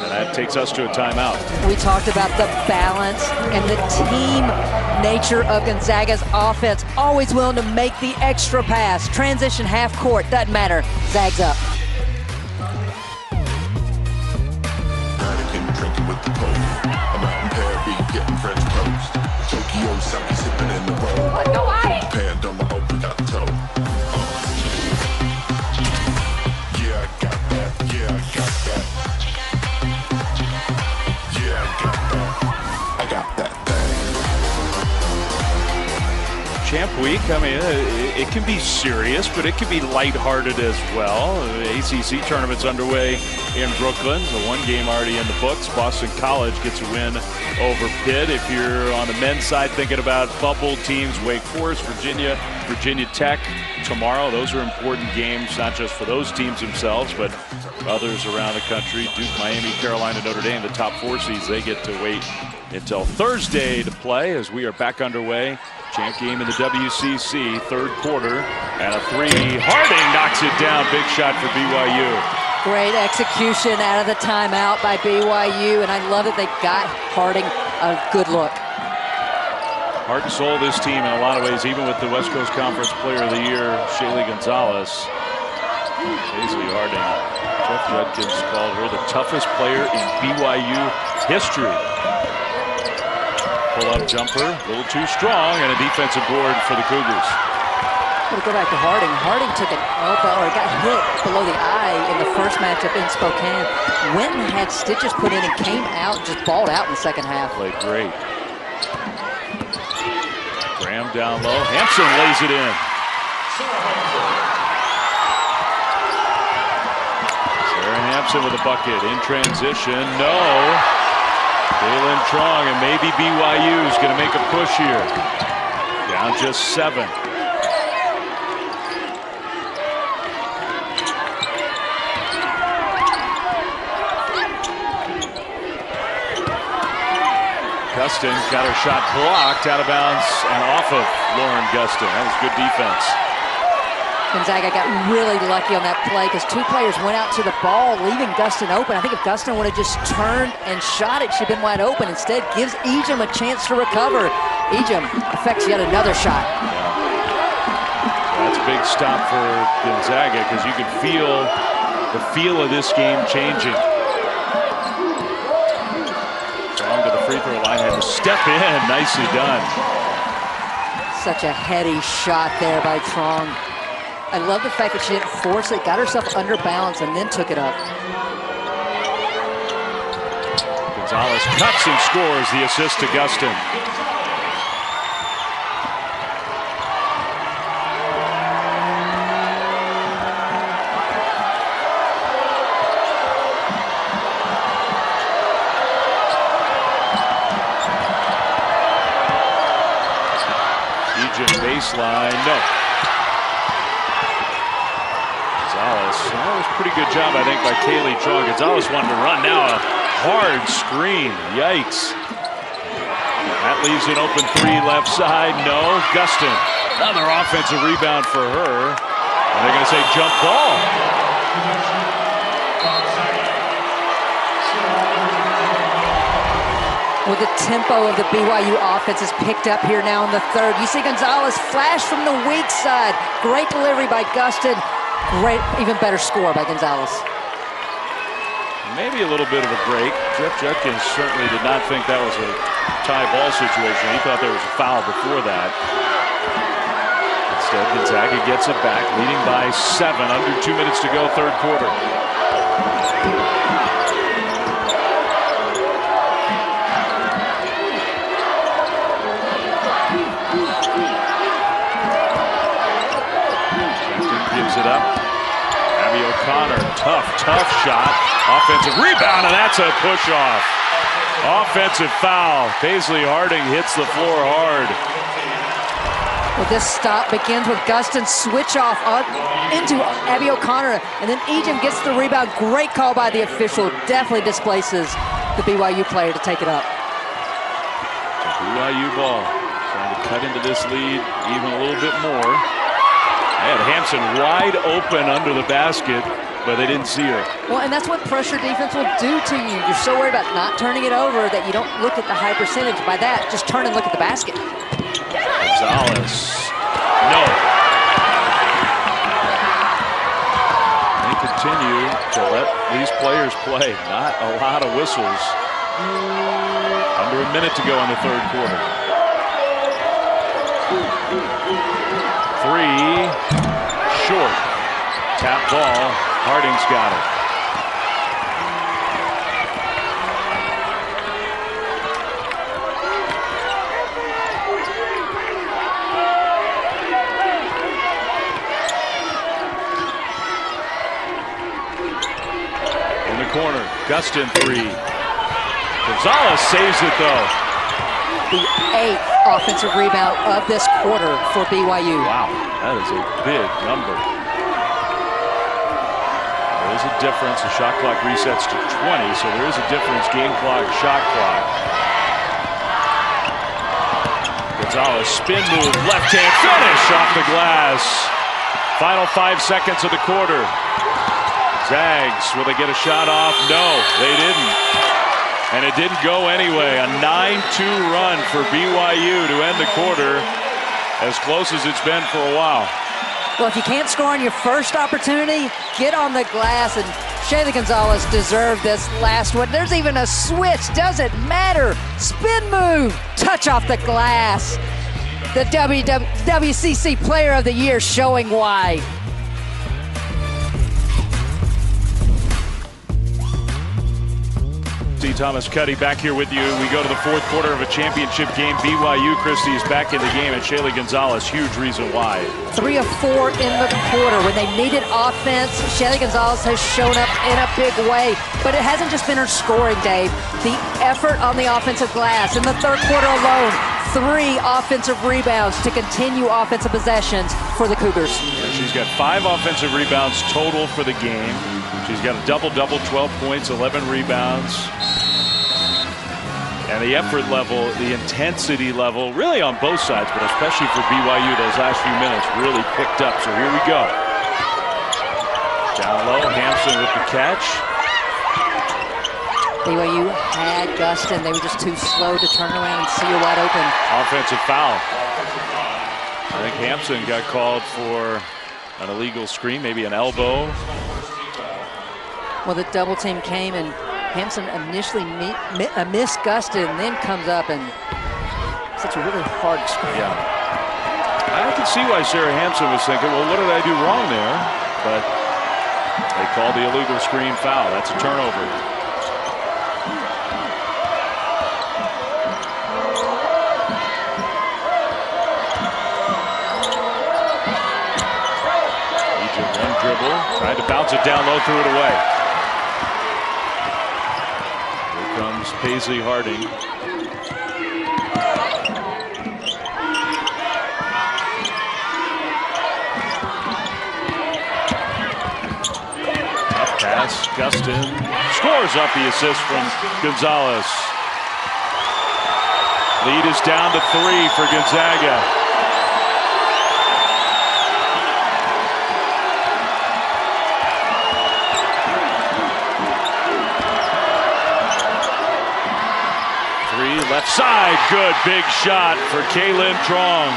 And that takes us to a timeout. We talked about the balance and the team nature of Gonzaga's offense. Always willing to make the extra pass. Transition half court, doesn't matter. Zags up. Drinking with the Pope. I'm out in Paris getting French toast. Tokyo, sake sipping in the road. Panda, my open got toe. Yeah, I got that. Yeah, I got that. Yeah, I got that. I got that thing. Champ week, I mean, it can be serious, but it can be lighthearted as well. The ACC tournament's underway in Brooklyn. The one game already in the books. Boston College gets a win over Pitt. If you're on the men's side thinking about bubble teams, Wake Forest, Virginia, Virginia Tech tomorrow. Those are important games, not just for those teams themselves, but others around the country. Duke, Miami, Carolina, Notre Dame, the top 4 seeds, they get to wait until Thursday to play as we are back underway. Champ game in the WCC, third quarter, and a 3. Harding knocks it down. Big shot for BYU. Great execution out of the timeout by BYU, and I love that they got Harding a good look. Heart and soul this team in a lot of ways, even with the West Coast Conference Player of the Year, Shaylee Gonzalez. Paisley Harding. Jeff Judkins called her the toughest player in BYU history. Pull-up jumper, a little too strong, and a defensive board for the Cougars. We'll go back to Harding. Harding took an elbow, or got hit below the eye in the first matchup in Spokane. Went and had stitches put in and came out, just balled out in the second half. Played great. Graham down low. Hampson lays it in. Sarah Hampson with a bucket in transition. No. Kaylin Trong, and maybe BYU is going to make a push here. Down just 7. Gustin got her shot blocked out of bounds and off of Lauren Gustin. That was good defense. Gonzaga got really lucky on that play because 2 players went out to the ball, leaving Gustin open. I think if Gustin would have just turned and shot it, she'd been wide open. Instead, gives Ejim a chance to recover. Ejim affects yet another shot. Yeah, that's a big stop for Gonzaga because you can feel the feel of this game changing. Strong to the free throw line, had to step in. Nicely done. Such a heady shot there by Trong. I love the fact that she didn't force it, got herself under balance, and then took it up. Gonzalez cuts and scores the assist to Gustin. Ejim baseline, no. Gonzalez, that was a pretty good job, I think, by Kaylee Trong. Gonzalez wanted to run. Now a hard screen. Yikes. That leaves an open 3 left side. No. Gustin. Another offensive rebound for her. And they're going to say jump ball. Well, the tempo of the BYU offense is picked up here now in the third. You see Gonzalez flash from the weak side. Great delivery by Gustin. Great, even better score by Gonzalez. Maybe a little bit of a break. Jeff Judkins certainly did not think that was a tie ball situation. He thought there was a foul before that. Instead, Gonzaga gets it back, leading by 7. Under 2 minutes to go, third quarter. Gives it up. Abby O'Connor, tough shot. Offensive rebound, and that's a push off. Offensive foul. Paisley Harding hits the floor hard. Well, this stop begins with Gustin switch off into Abby O'Connor, and then Ejim gets the rebound. Great call by the official. Definitely displaces the BYU player to take it up. BYU ball. Trying to cut into this lead even a little bit more. They had Hampson wide open under the basket, but they didn't see her. Well, and that's what pressure defense will do to you. You're so worried about not turning it over that you don't look at the high percentage. By that, just turn and look at the basket. Gonzalez. No. They continue to let these players play. Not a lot of whistles. Under a minute to go in the third quarter. Three. Short. Tap ball. Harding's got it. Corner, Gustin three. Gonzalez saves it though. The 8th offensive rebound of this quarter for BYU. Wow, that is a big number. There is a difference. The shot clock resets to 20, so there is a difference. Game clock, shot clock. Gonzalez spin move, left hand finish off the glass. Final 5 seconds of the quarter. Zags, will they get a shot off? No, they didn't. And it didn't go anyway. A 9-2 run for BYU to end the quarter, as close as it's been for a while. Well, if you can't score on your first opportunity, get on the glass, and Shaylee Gonzalez deserved this last one. There's even a switch, doesn't matter. Spin move, touch off the glass. The WCC Player of the Year showing why. Thomas Cuddy back here with you. We go to the fourth quarter of a championship game. BYU, Christie, is back in the game, and Shaylee Gonzalez, huge reason why. 3 of 4 in the quarter. When they needed offense, Shaylee Gonzalez has shown up in a big way. But it hasn't just been her scoring, Dave. The effort on the offensive glass. In the third quarter alone, 3 offensive rebounds to continue offensive possessions for the Cougars. Yeah, she's got 5 offensive rebounds total for the game. She's got a double-double, 12 points, 11 rebounds. And the effort level, the intensity level, really on both sides, but especially for BYU, those last few minutes really picked up. So here we go. Down low, Hampson with the catch. BYU had Gustin. They were just too slow to turn around and see her wide open. Offensive foul. I think Hampson got called for an illegal screen, maybe an elbow. Well, the double team came, and Hampson initially missed Gustin, and then comes up, and such a really hard screen. Yeah. I can see why Sarah Hampson was thinking, well, what did I do wrong there? But they called the illegal screen foul. That's a turnover. Ejim, one dribble, tried to bounce it down low, threw it away. Comes Paisley Harding. Tough pass, Gustin scores up the assist from Gonzalez. Lead is down to 3 for Gonzaga. Left side, good big shot for Kaylin Trong.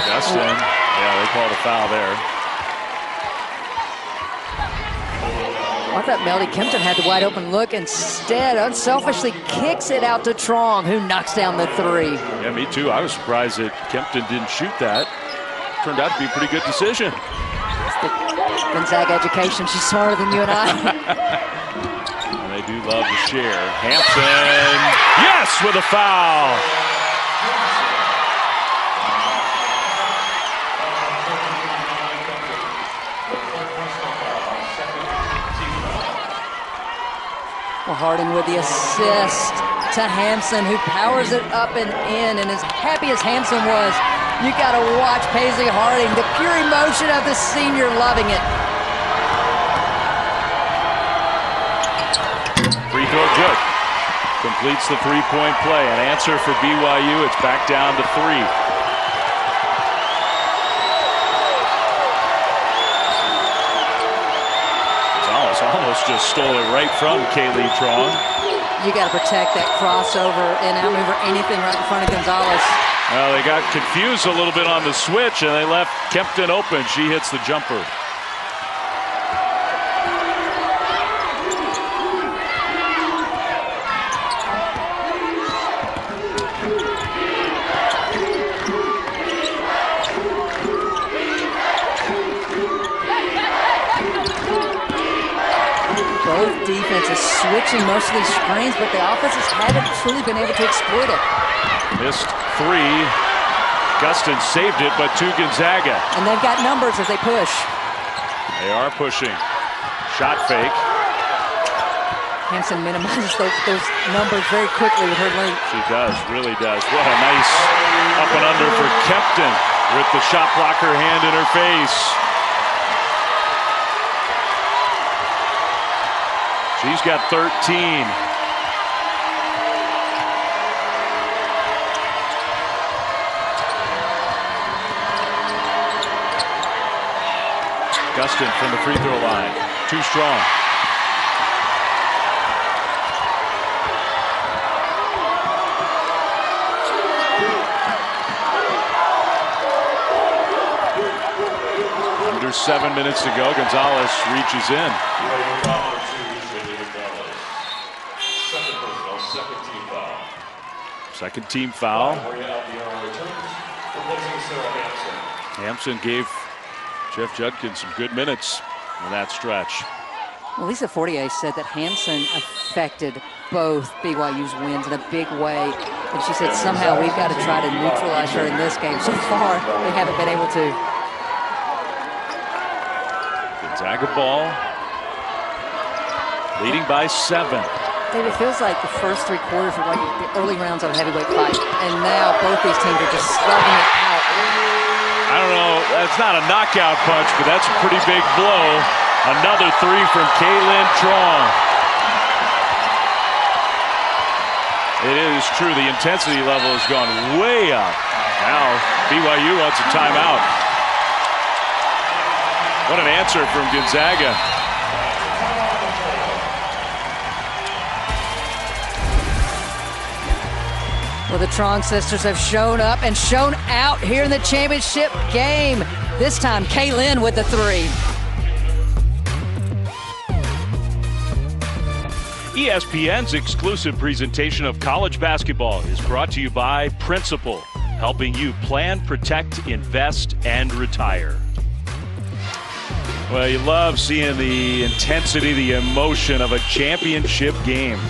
Gustin, yeah, they called a foul there. I thought Melody Kempton had the wide open look. Instead, unselfishly kicks it out to Trong, who knocks down the 3. Yeah, me too. I was surprised that Kempton didn't shoot that. Turned out to be a pretty good decision. It's the Gonzaga education. She's smarter than you and I. And they They do love to share. Hampson, yes, with a foul. Well, Harding with the assist to Hampson, who powers it up and in. And as happy as Hampson was, you got to watch Paisley Harding, the pure emotion of the senior, loving it. Free throw good. Completes the three-point play. An answer for BYU. It's back down to 3. Gonzalez almost just stole it right from Kaylee Trong. You got to protect that crossover and outmove or anything right in front of Gonzalez. Well, they got confused a little bit on the switch, and they left Kempton open. She hits the jumper. Both defenses switching most of these screens, but the offenses haven't truly been able to exploit it. Missed 3. Gustin saved it, but to Gonzaga. And they've got numbers as they push. They are pushing. Shot fake. Hampson minimizes those numbers very quickly with her length. She does, really does. What a nice up and under for Kempton with the shot blocker hand in her face. She's got 13. Gustin from the free throw line. Too strong. Under 7 minutes to go. Gonzalez reaches in. Second team foul. Hampson gave Jeff Judkins some good minutes in that stretch. Well, Lisa Fortier said that Hampson affected both BYU's wins in a big way. And she said somehow we've got to try to neutralize her in this game. So far, they haven't been able to. Gonzaga ball. Leading by 7. David, it feels like the first 3 quarters were like the early rounds of a heavyweight fight. And now both these teams are just slugging it out. I don't know, that's not a knockout punch, but that's a pretty big blow. Another 3 from Kaylin Trong. It is true, the intensity level has gone way up. Now BYU wants a timeout. What an answer from Gonzaga. Well, the Trong sisters have shown up and shown out here in the championship game. This time, Kaylin with the 3. ESPN's exclusive presentation of college basketball is brought to you by Principal, helping you plan, protect, invest, and retire. Well, you love seeing the intensity, the emotion of a championship game.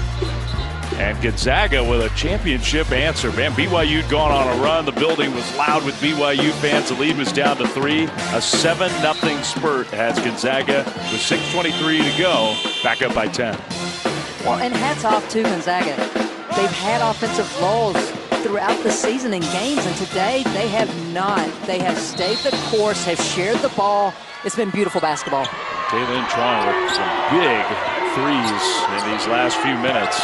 And Gonzaga with a championship answer. Man, BYU'd gone on a run. The building was loud with BYU fans. The lead was down to 3. A 7-0 spurt has Gonzaga with 6:23 to go. Back up by 10. Well, and hats off to Gonzaga. They've had offensive lulls throughout the season in games, and today they have not. They have stayed the course, have shared the ball. It's been beautiful basketball. Kaylin Trong with some big threes in these last few minutes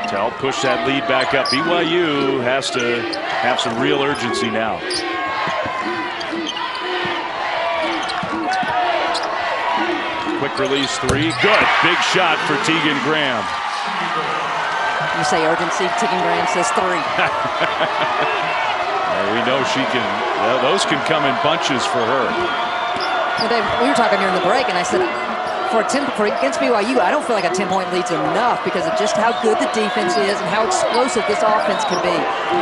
to help push that lead back up. BYU has to have some real urgency now. Quick release 3, good. Big shot for Tegan Graham. You say urgency, Tegan Graham says 3. We know she can, those can come in bunches for her. Well, Dave, we were talking during the break, and I said, against BYU, I don't feel like a 10-point lead's enough because of just how good the defense is and how explosive this offense can be.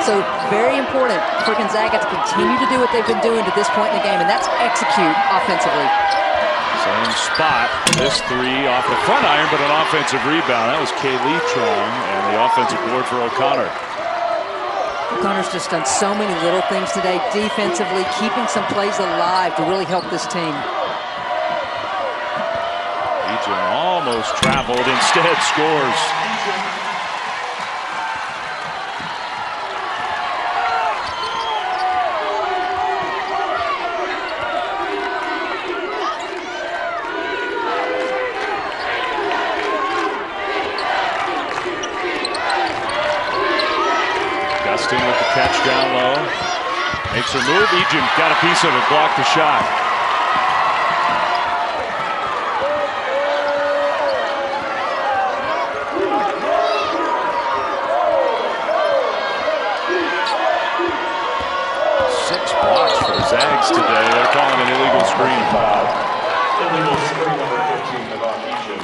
So very important for Gonzaga to continue to do what they've been doing to this point in the game, and that's execute offensively. Same spot. This three off the front iron, but an offensive rebound. That was Kaylee Trong, and the offensive board for O'Connor. O'Connor's just done so many little things today defensively, keeping some plays alive to really help this team. Legion almost traveled, instead scores. Gustin with the catch down low. Makes her move. Ejim got a piece of it, blocked the shot. Six blocks for the Zags today. They're calling an illegal screen. Illegal screen number 15 about Ejim.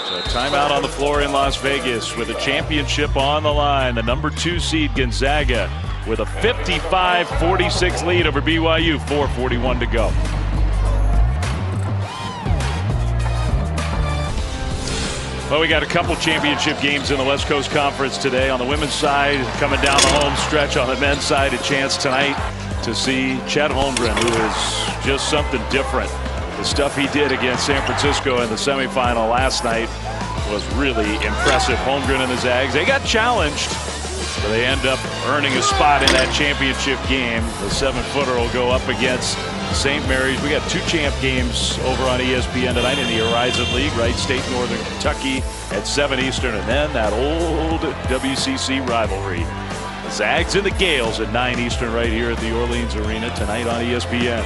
So timeout on the floor in Las Vegas with a championship on the line. The number 2 seed Gonzaga with a 55-46 lead over BYU. 4:41 to go. Well, we got a couple championship games in the West Coast Conference today. On the women's side, coming down the home stretch. On the men's side, a chance tonight to see Chet Holmgren, who is just something different. The stuff he did against San Francisco in the semifinal last night was really impressive. Holmgren and the Zags, they got challenged, but they end up earning a spot in that championship game. The 7-footer will go up against St. Mary's. We got 2 champ games over on ESPN tonight in the Horizon League. Wright State, Northern Kentucky at 7 Eastern, and then that old WCC rivalry. The Zags and the Gales at 9 Eastern right here at the Orleans Arena tonight on ESPN.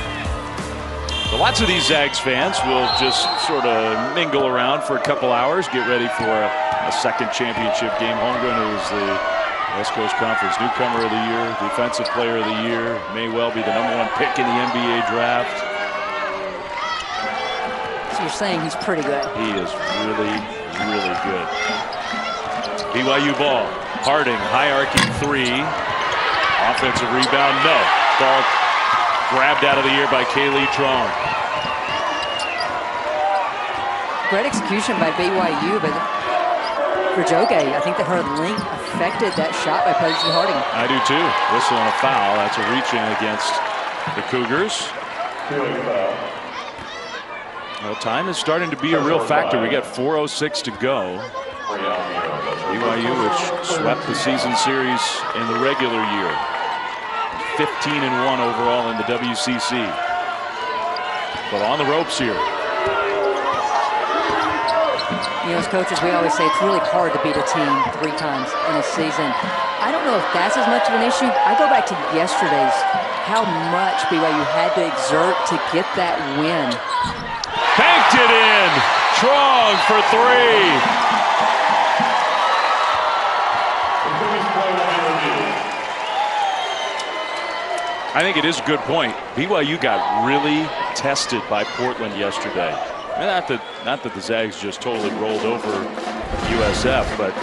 So lots of these Zags fans will just sort of mingle around for a couple hours, get ready for a second championship game. Holmgren, who is the West Coast Conference Newcomer of the Year, Defensive Player of the Year, may well be the #1 pick in the NBA draft. So you're saying he's pretty good. He is really, really good. BYU ball. Harding, high arcing 3. Offensive rebound, no. Ball grabbed out of the air by Kaylee Trong. Great execution by BYU, but for Joge, I think that her length affected that shot by Paisley Harding. I do too. Whistle and a foul. That's a reach-in against the Cougars. Well, time is starting to be a real factor. We got 4:06 to go. BYU, which swept the season series in the regular year. 15-1 overall in the WCC. But on the ropes here. You know, as coaches, we always say it's really hard to beat a team 3 times in a season. I don't know if that's as much of an issue. I go back to yesterday's, how much BYU had to exert to get that win. Banked it in. Trong for 3. I think it is a good point. BYU got really tested by Portland yesterday. Not that the Zags just totally rolled over USF, but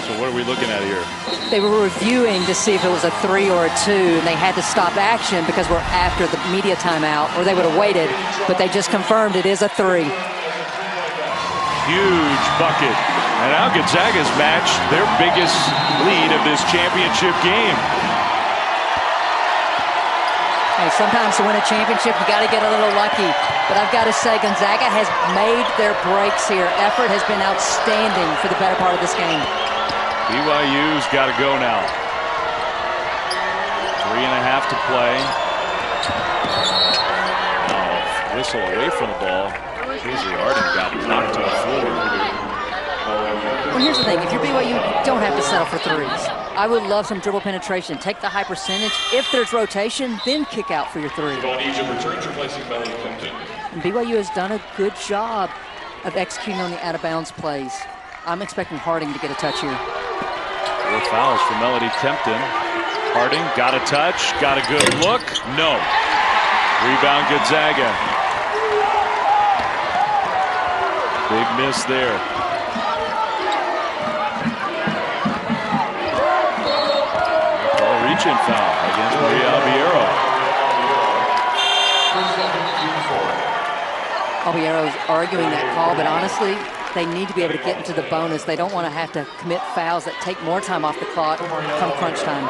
so what are we looking at here? They were reviewing to see if it was a 3 or a 2, and they had to stop action because we're after the media timeout, or they would have waited, but they just confirmed it is a 3. Huge bucket. And now Gonzaga's matched their biggest lead of this championship game. Hey, sometimes to win a championship, you got to get a little lucky. But I've got to say, Gonzaga has made their breaks here. Effort has been outstanding for the better part of this game. BYU's got to go now. 3.5 to play. Oh, whistle away from the ball. Casey Harding got knocked to the floor. Well, here's the thing. If you're BYU, you don't have to settle for 3s. I would love some dribble penetration. Take the high percentage. If there's rotation, then kick out for your 3. Ejim returns, replacing Melody Clinton. And BYU has done a good job of executing on the out-of-bounds plays. I'm expecting Harding to get a touch here. 4 fouls for Melody Kempton. Harding got a touch, got a good look. No. Rebound Gonzaga. Big miss there. Contention foul against Maria Albiero. Albiero's arguing that call, but honestly, they need to be able to get into the bonus. They don't want to have to commit fouls that take more time off the clock come crunch time.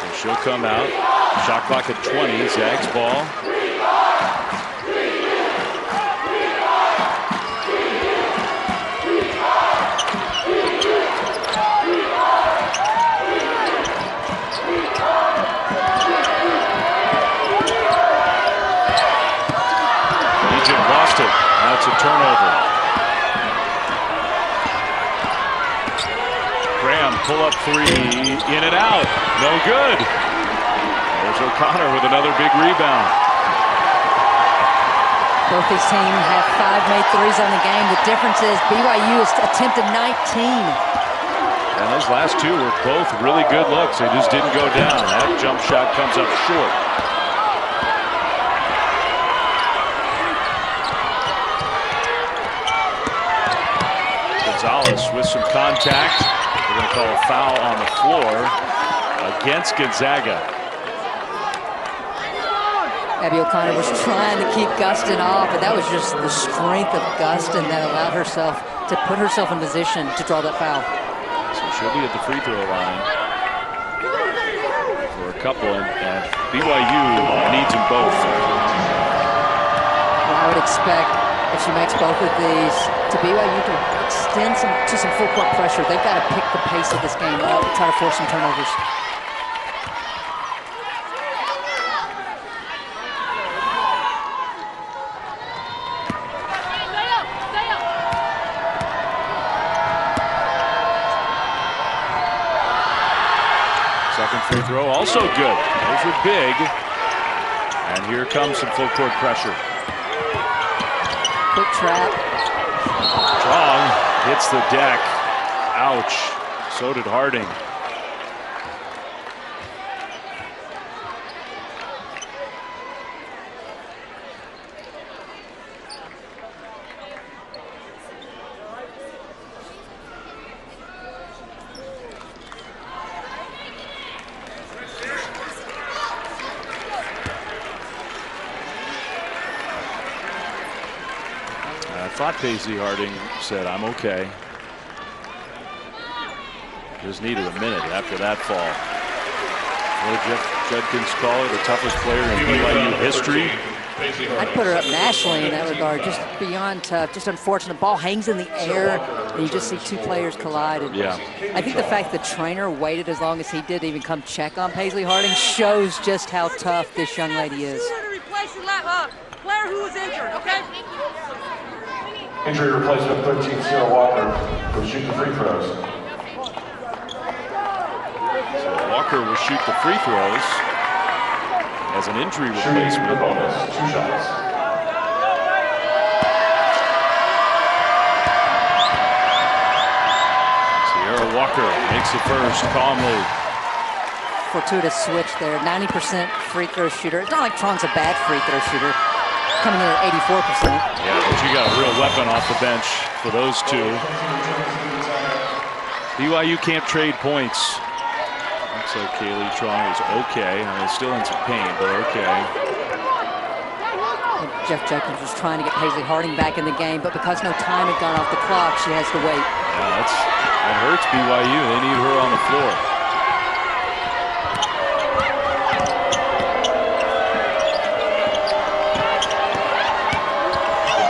So she'll come out. Shot clock at 20. Zags ball. Lost it. That's a turnover. Graham, pull-up three, in and out. No good. There's O'Connor with another big rebound. Both these teams have 5 made threes on the game. The difference is BYU has attempted 19. And those last two were both really good looks. They just didn't go down. That jump shot comes up short. Gonzalez with some contact. We're going to call a foul on the floor against Gonzaga. Abby O'Connor was trying to keep Gustin off, but that was just the strength of Gustin that allowed herself to put herself in position to draw that foul. So she'll be at the free throw line for a couple, and BYU needs them both. Well, I would expect if she makes both of these to BYU to extend to some full court pressure. They've got to pick the pace of this game up, try to force some turnovers. Second free throw also good. Those are big. And here comes some full court pressure. Quick trap. Strong hits the deck. Ouch. So did Harding. I thought Paisley Harding said, "I'm okay." Just needed a minute after that fall. What did Jeff Judkins call her? The toughest player in BYU history. I'd put her up nationally in that regard. Just beyond tough. Just unfortunate. The ball hangs in the air, and you just see two players collide. And yeah. I think the fact the trainer waited as long as he did to even come check on Paisley Harding shows just how tough this young lady is. Player who was injured, okay? Injury replacement 13, Sierra Walker will shoot the free throws. So Walker will shoot the free throws as an injury Shooting replacement. the bonus, 2 shots. Sierra Walker makes the first calmly. Fortuitous switch there. 90% free throw shooter. It's not like Tron's a bad free throw shooter. Coming in at 84%. Yeah, but you got a real weapon off the bench for those two. BYU can't trade points. Looks like Kaylee Trong is okay. I mean, still in some pain, but okay. And Jeff Judkins was trying to get Paisley Harding back in the game, but because no time had gone off the clock, she has to wait. Yeah, that hurts BYU. They need her on the floor.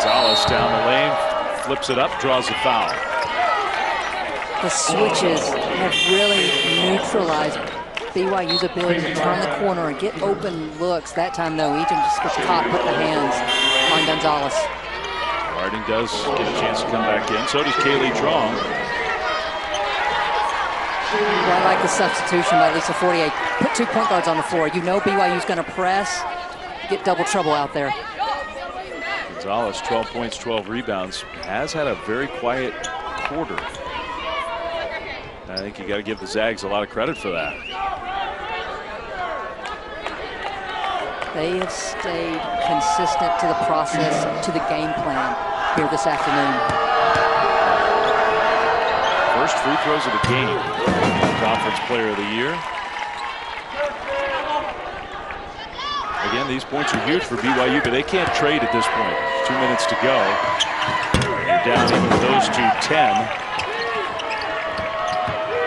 Gonzalez down the lane, flips it up, draws the foul. The switches have really neutralized BYU's ability to turn the corner and get open looks. That time, though, Eaton just gets caught, put the hands on Gonzalez. Harding does get a chance to come back in. So does Kaylee Trong. Well, I like the substitution by Lisa Fortier. Put 2 point guards on the floor. You know BYU's going to press, get double trouble out there. Gonzalez, 12 points, 12 rebounds, has had a very quiet quarter. I think you got to give the Zags a lot of credit for that. They have stayed consistent to the process, to the game plan here this afternoon. first free throws of the game. Conference Player of the Year. Again, these points are huge for BYU, but they can't trade at this point. 2 minutes to go. You're down even with those two 10.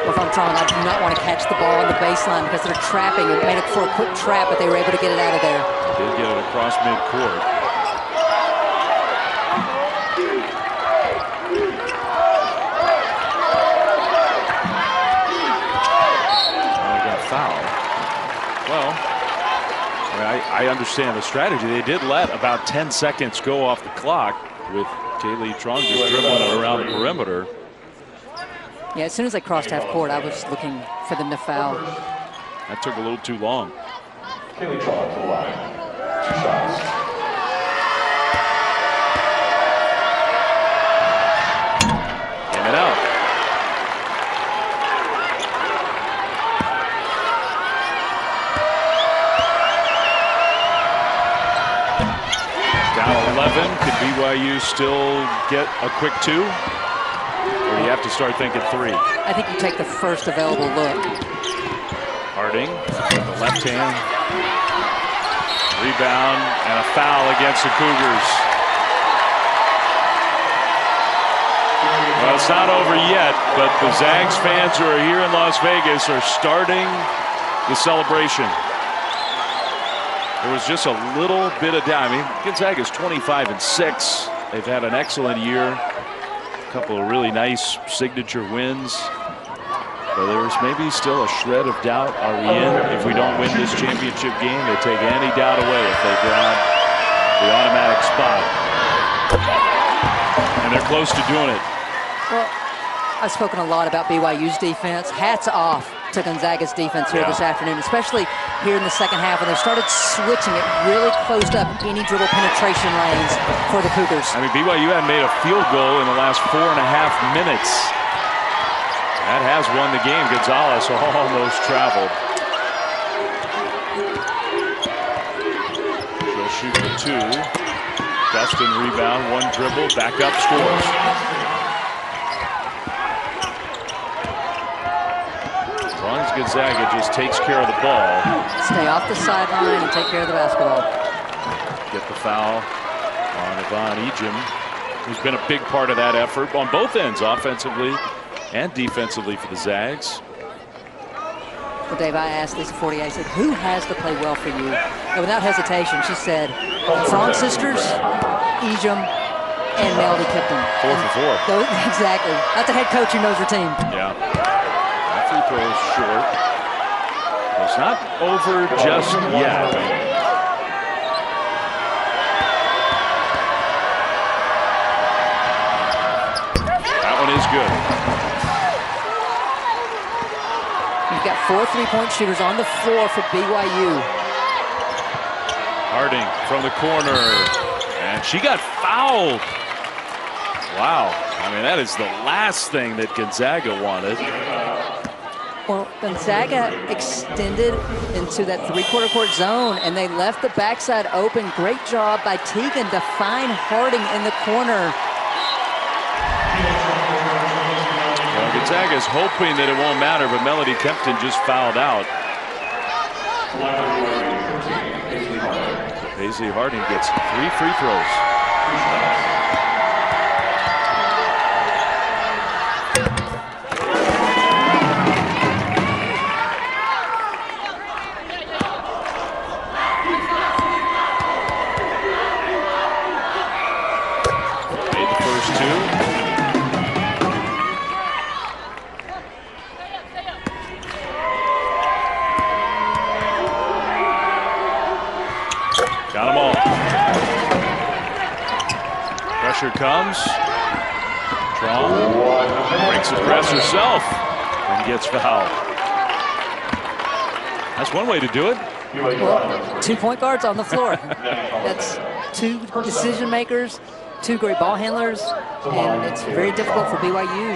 Well, if I'm Tron, I do not want to catch the ball on the baseline because they're trapping. It made it for a quick trap, but they were able to get it out of there. They did get it across midcourt. Foul. Well, I understand the strategy. They did let about 10 seconds go off the clock with Kaylee Trong just dribbling it around the perimeter. Yeah, as soon as they crossed half court, I was looking for them to foul. That took a little too long. Kaylee Trong to the line. 2 shots. In and out. Down 11. Could BYU still get a quick 2? Or do you have to start thinking 3? I think you take the first available look. Harding with the left hand. Rebound and a foul against the Cougars. Well, it's not over yet, but the Zags fans who are here in Las Vegas are starting the celebration. There was just a little bit of doubt. I mean, Gonzaga's 25-6. They've had an excellent year. A couple of really nice signature wins. But there's maybe still a shred of doubt. Are we in? If we don't win this championship game, they take any doubt away if they grab the automatic spot. And they're close to doing it. Well, I've spoken a lot about BYU's defense. Hats off to Gonzaga's defense here this afternoon, especially here in the second half when they started switching. It really closed up any dribble penetration lanes for the Cougars. I mean, BYU had made a field goal in the last 4.5 minutes. That has won the game. Gonzalez almost traveled. She'll shoot the 2. Dustin rebound, 1 dribble, back up, scores. As long as Gonzaga just takes care of the ball. Stay off the sideline and take care of the basketball. Get the foul on Yvonne Ejim, who's been a big part of that effort on both ends, offensively and defensively for the Zags. Well, Dave, I asked Lisa Fortier, I said, who has to play well for you? And without hesitation, she said, Strong sisters, Ejim, and Melody Kipton. 4 for 4. Exactly. That's a head coach who knows her team. Yeah. That free throw is short. It's not over just yet. That one is good. You've got 4 3-point shooters on the floor for BYU. Harding from the corner. And she got fouled. Wow. I mean, that is the last thing that Gonzaga wanted. Well, Gonzaga extended into that 3/4 court zone, and they left the backside open. Great job by Teagan to find Harding in the corner. Well, Gonzaga's hoping that it won't matter, but Melody Kempton just fouled out. Paisley Harding gets 3 free throws. Made the first 2. Got them all. Pressure comes. Trong breaks the press herself and gets fouled. That's one way to do it. Well, 2 point guards on the floor. That's 2 decision makers, 2 great ball handlers, and it's very difficult for BYU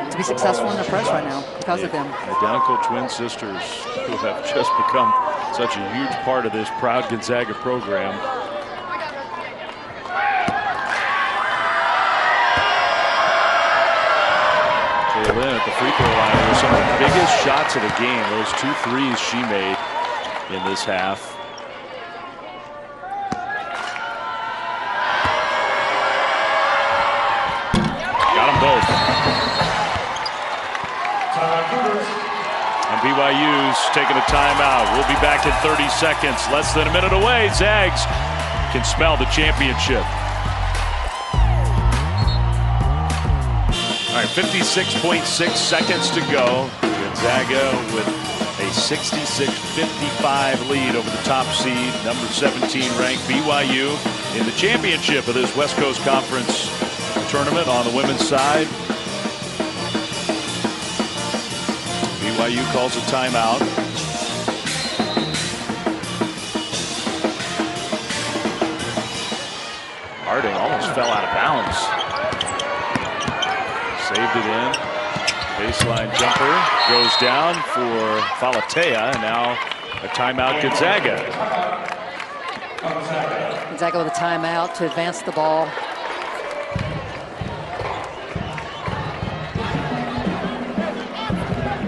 to be successful in the press right now because of them. Identical twin sisters who have just become such a huge part of this proud Gonzaga program. Lynn at the free throw line. They were some of the biggest shots of the game. Those 2 threes she made in this half. Got them both. And BYU's taking a timeout. We'll be back in 30 seconds. Less than a minute away. Zags can smell the championship. All right, 56.6 seconds to go. Gonzaga with a 66-55 lead over the top seed, number 17 ranked BYU in the championship of this West Coast Conference tournament on the women's side. BYU calls a timeout. Harding almost fell out of bounds. Saved it in. Baseline jumper goes down for Falatea, and now a timeout Gonzaga. Gonzaga with a timeout to advance the ball.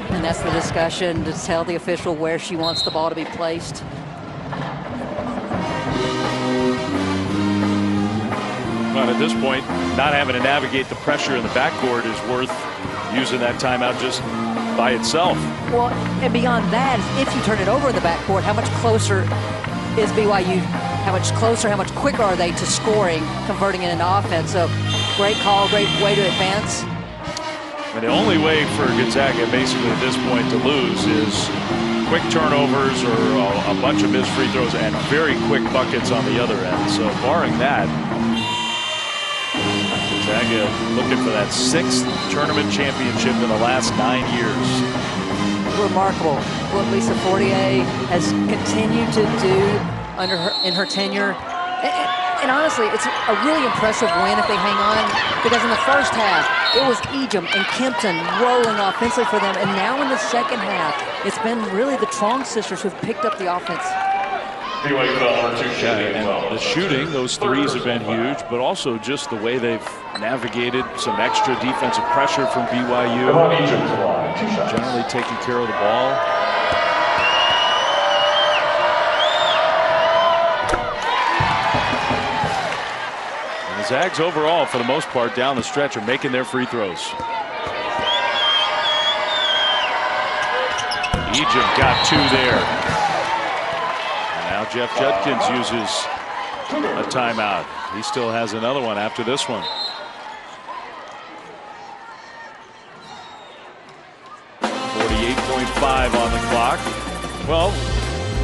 And that's the discussion to tell the official where she wants the ball to be placed. But at this point, not having to navigate the pressure in the backcourt is worth using that timeout just by itself. Well, and beyond that, if you turn it over in the backcourt, how much closer is BYU? How much closer, how much quicker are they to scoring, converting it into offense? So great call, great way to advance. And the only way for Gonzaga basically at this point to lose is quick turnovers or a bunch of missed free throws and very quick buckets on the other end. So barring that, Gonzaga looking for that 6th tournament championship in the last 9 years. Remarkable what Lisa Fortier has continued to do in her tenure. And honestly, it's a really impressive win if they hang on, because in the first half, it was Ejim and Kempton rolling offensively for them. And now in the second half, it's been really the Trong sisters who've picked up the offense. And the shooting, those threes have been huge, but also just the way they've navigated some extra defensive pressure from BYU. Generally taking care of the ball. And the Zags overall, for the most part, down the stretch are making their free throws. Ejim got 2 there. Now Jeff Judkins uses a timeout. He still has another one after this one. 48.5 on the clock. Well,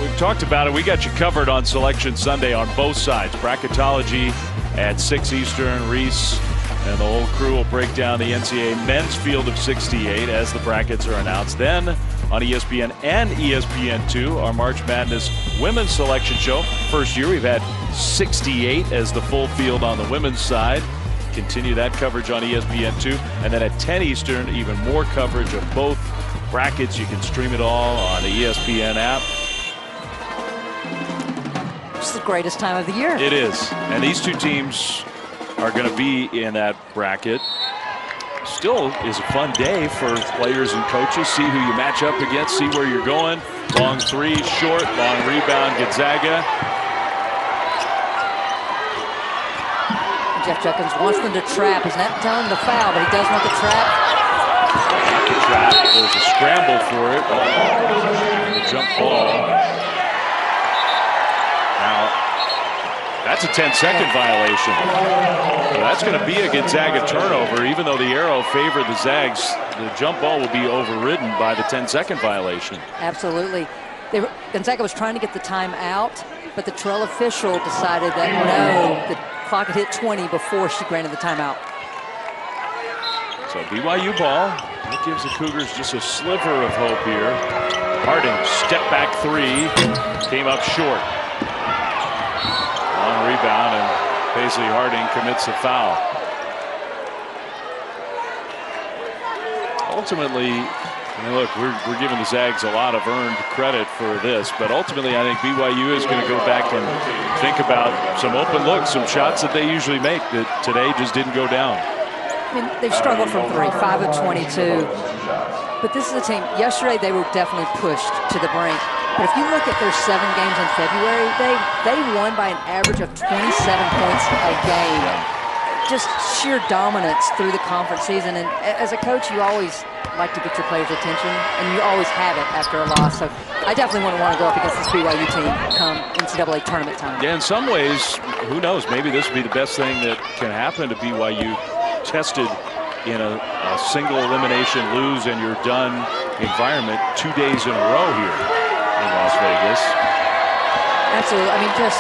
we've talked about it. We got you covered on Selection Sunday on both sides. Bracketology at 6 Eastern. Reese and the whole crew will break down the NCAA men's field of 68 as the brackets are announced. Then on ESPN and ESPN2, our March Madness women's selection show. First year we've had 68 as the full field on the women's side. Continue that coverage on ESPN2. And then at 10 Eastern, even more coverage of both brackets. You can stream it all on the ESPN app. It's the greatest time of the year. It is. And these two teams are going to be in that bracket. Still is a fun day for players and coaches. See who you match up against, see where you're going. Long three, short, long rebound, Gonzaga. Jeff Judkins wants them to trap. He's not telling them to foul, but he does want the trap. Not the trap. There's a scramble for it. The jump ball. Now, that's a 10-second violation. So that's going to be a Gonzaga turnover. Even though the arrow favored the Zags, the jump ball will be overridden by the 10-second violation. Absolutely. Gonzaga was trying to get the time out, but the trail official decided that no, the clock had hit 20 before she granted the timeout. So BYU ball. That gives the Cougars just a sliver of hope here. Harding, step back 3, came up short. Long rebound, and Paisley Harding commits a foul. Ultimately, I mean, look, we're giving the Zags a lot of earned credit for this, but ultimately I think BYU is going to go back and think about some open looks, some shots that they usually make that today just didn't go down. mean, they've struggled from three, 5 of 22. But this is a team, yesterday they were definitely pushed to the brink. But if you look at their 7 games in February, they won by an average of 27 points a game. Just sheer dominance through the conference season. And as a coach, you always like to get your players' attention, and you always have it after a loss. So I definitely wouldn't want to go up against this BYU team come NCAA tournament time. Yeah, in some ways, who knows, maybe this would be the best thing that can happen to BYU. Tested in a single elimination lose and you're done environment 2 days in a row here in Las Vegas. Absolutely. I mean, just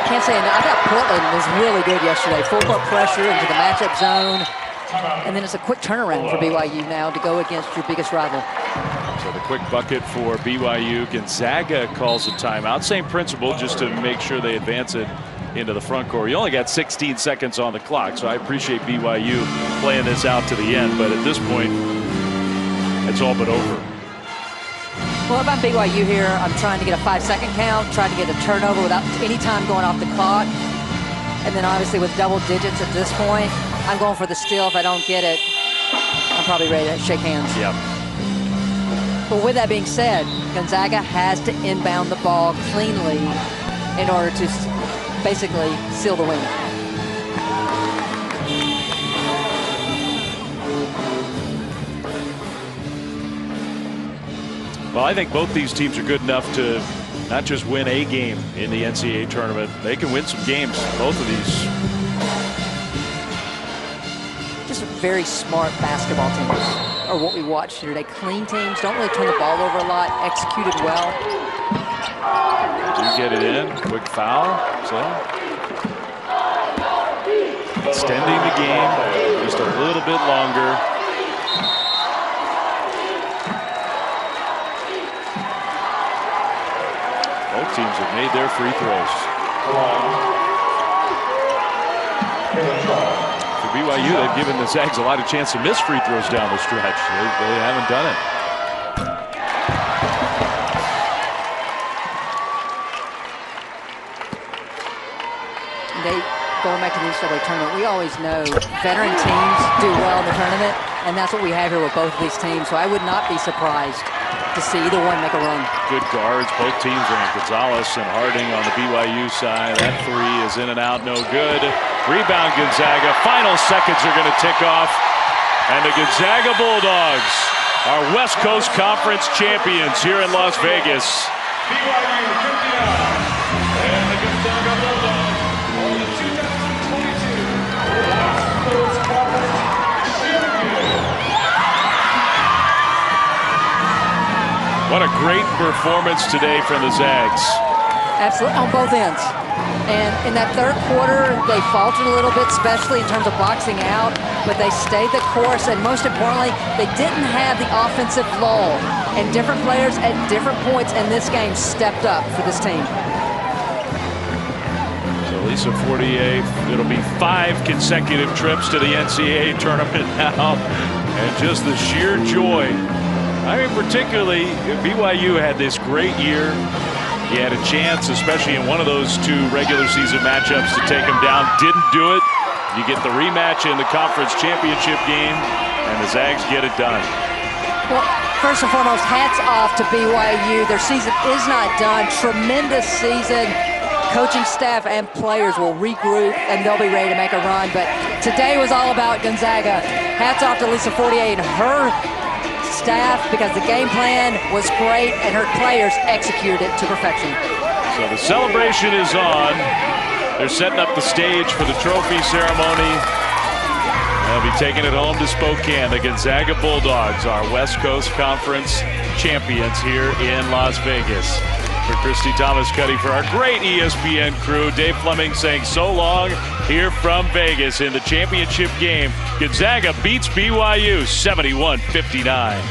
can't say enough. I thought Portland was really good yesterday. Full court pressure into the matchup zone. And then it's a quick turnaround for BYU now to go against your biggest rival. So the quick bucket for BYU. Gonzaga calls a timeout. Same principle, just to make sure they advance it into the front court. You only got 16 seconds on the clock, so I appreciate BYU playing this out to the end. But at this point, it's all but over. Well, if I'm BYU here, I'm trying to get a 5-second count, trying to get a turnover without any time going off the clock. And then obviously with double digits at this point, I'm going for the steal. If I don't get it, I'm probably ready to shake hands. Yep. But with that being said, Gonzaga has to inbound the ball cleanly in order to basically seal the win. Well, I think both these teams are good enough to not just win a game in the NCAA tournament. They can win some games, both of these. Just very smart basketball teams are what we watched here today. Clean teams, don't really turn the ball over a lot, executed well. Do get it in, quick foul. So extending the game just a little bit longer. Both teams have made their free throws. For BYU, they've given the Zags a lot of chance to miss free throws down the stretch. They haven't done it. Going back to the NCAA tournament, we always know veteran teams do well in the tournament, and that's what we have here with both of these teams. So I would not be surprised to see either one make a run. Good guards. Both teams are in. Gonzalez and Harding on the BYU side. That three is in and out, no good. Rebound Gonzaga. Final seconds are going to tick off. And the Gonzaga Bulldogs are West Coast Conference champions here in Las Vegas. BYU 59 and the Gonzaga Bulldogs are the 2022 West Coast Conference champions. What a great performance today from the Zags. Absolutely, on both ends. And in that third quarter, they faltered a little bit, especially in terms of boxing out, but they stayed the course, and most importantly, they didn't have the offensive lull. And different players at different points in this game stepped up for this team. So Lisa 48, it'll be 5 consecutive trips to the NCAA tournament now, and just the sheer joy. I mean, particularly, BYU had this great year. He had a chance, especially in one of those 2 regular season matchups, to take him down. Didn't do it. You get the rematch in the conference championship game, and the Zags get it done. Well, first and foremost, hats off to BYU. Their season is not done. Tremendous season. Coaching staff and players will regroup, and they'll be ready to make a run. But today was all about Gonzaga. Hats off to Lisa 48 and her staff, because the game plan was great and her players executed it to perfection. So the celebration is on. They're setting up the stage for the trophy ceremony. They'll be taking it home to Spokane. The Gonzaga Bulldogs are West Coast Conference champions here in Las Vegas. For Christy Thomas-Cuddy, for our great ESPN crew, Dave Fleming saying so long here from Vegas in the championship game. Gonzaga beats BYU 71-59.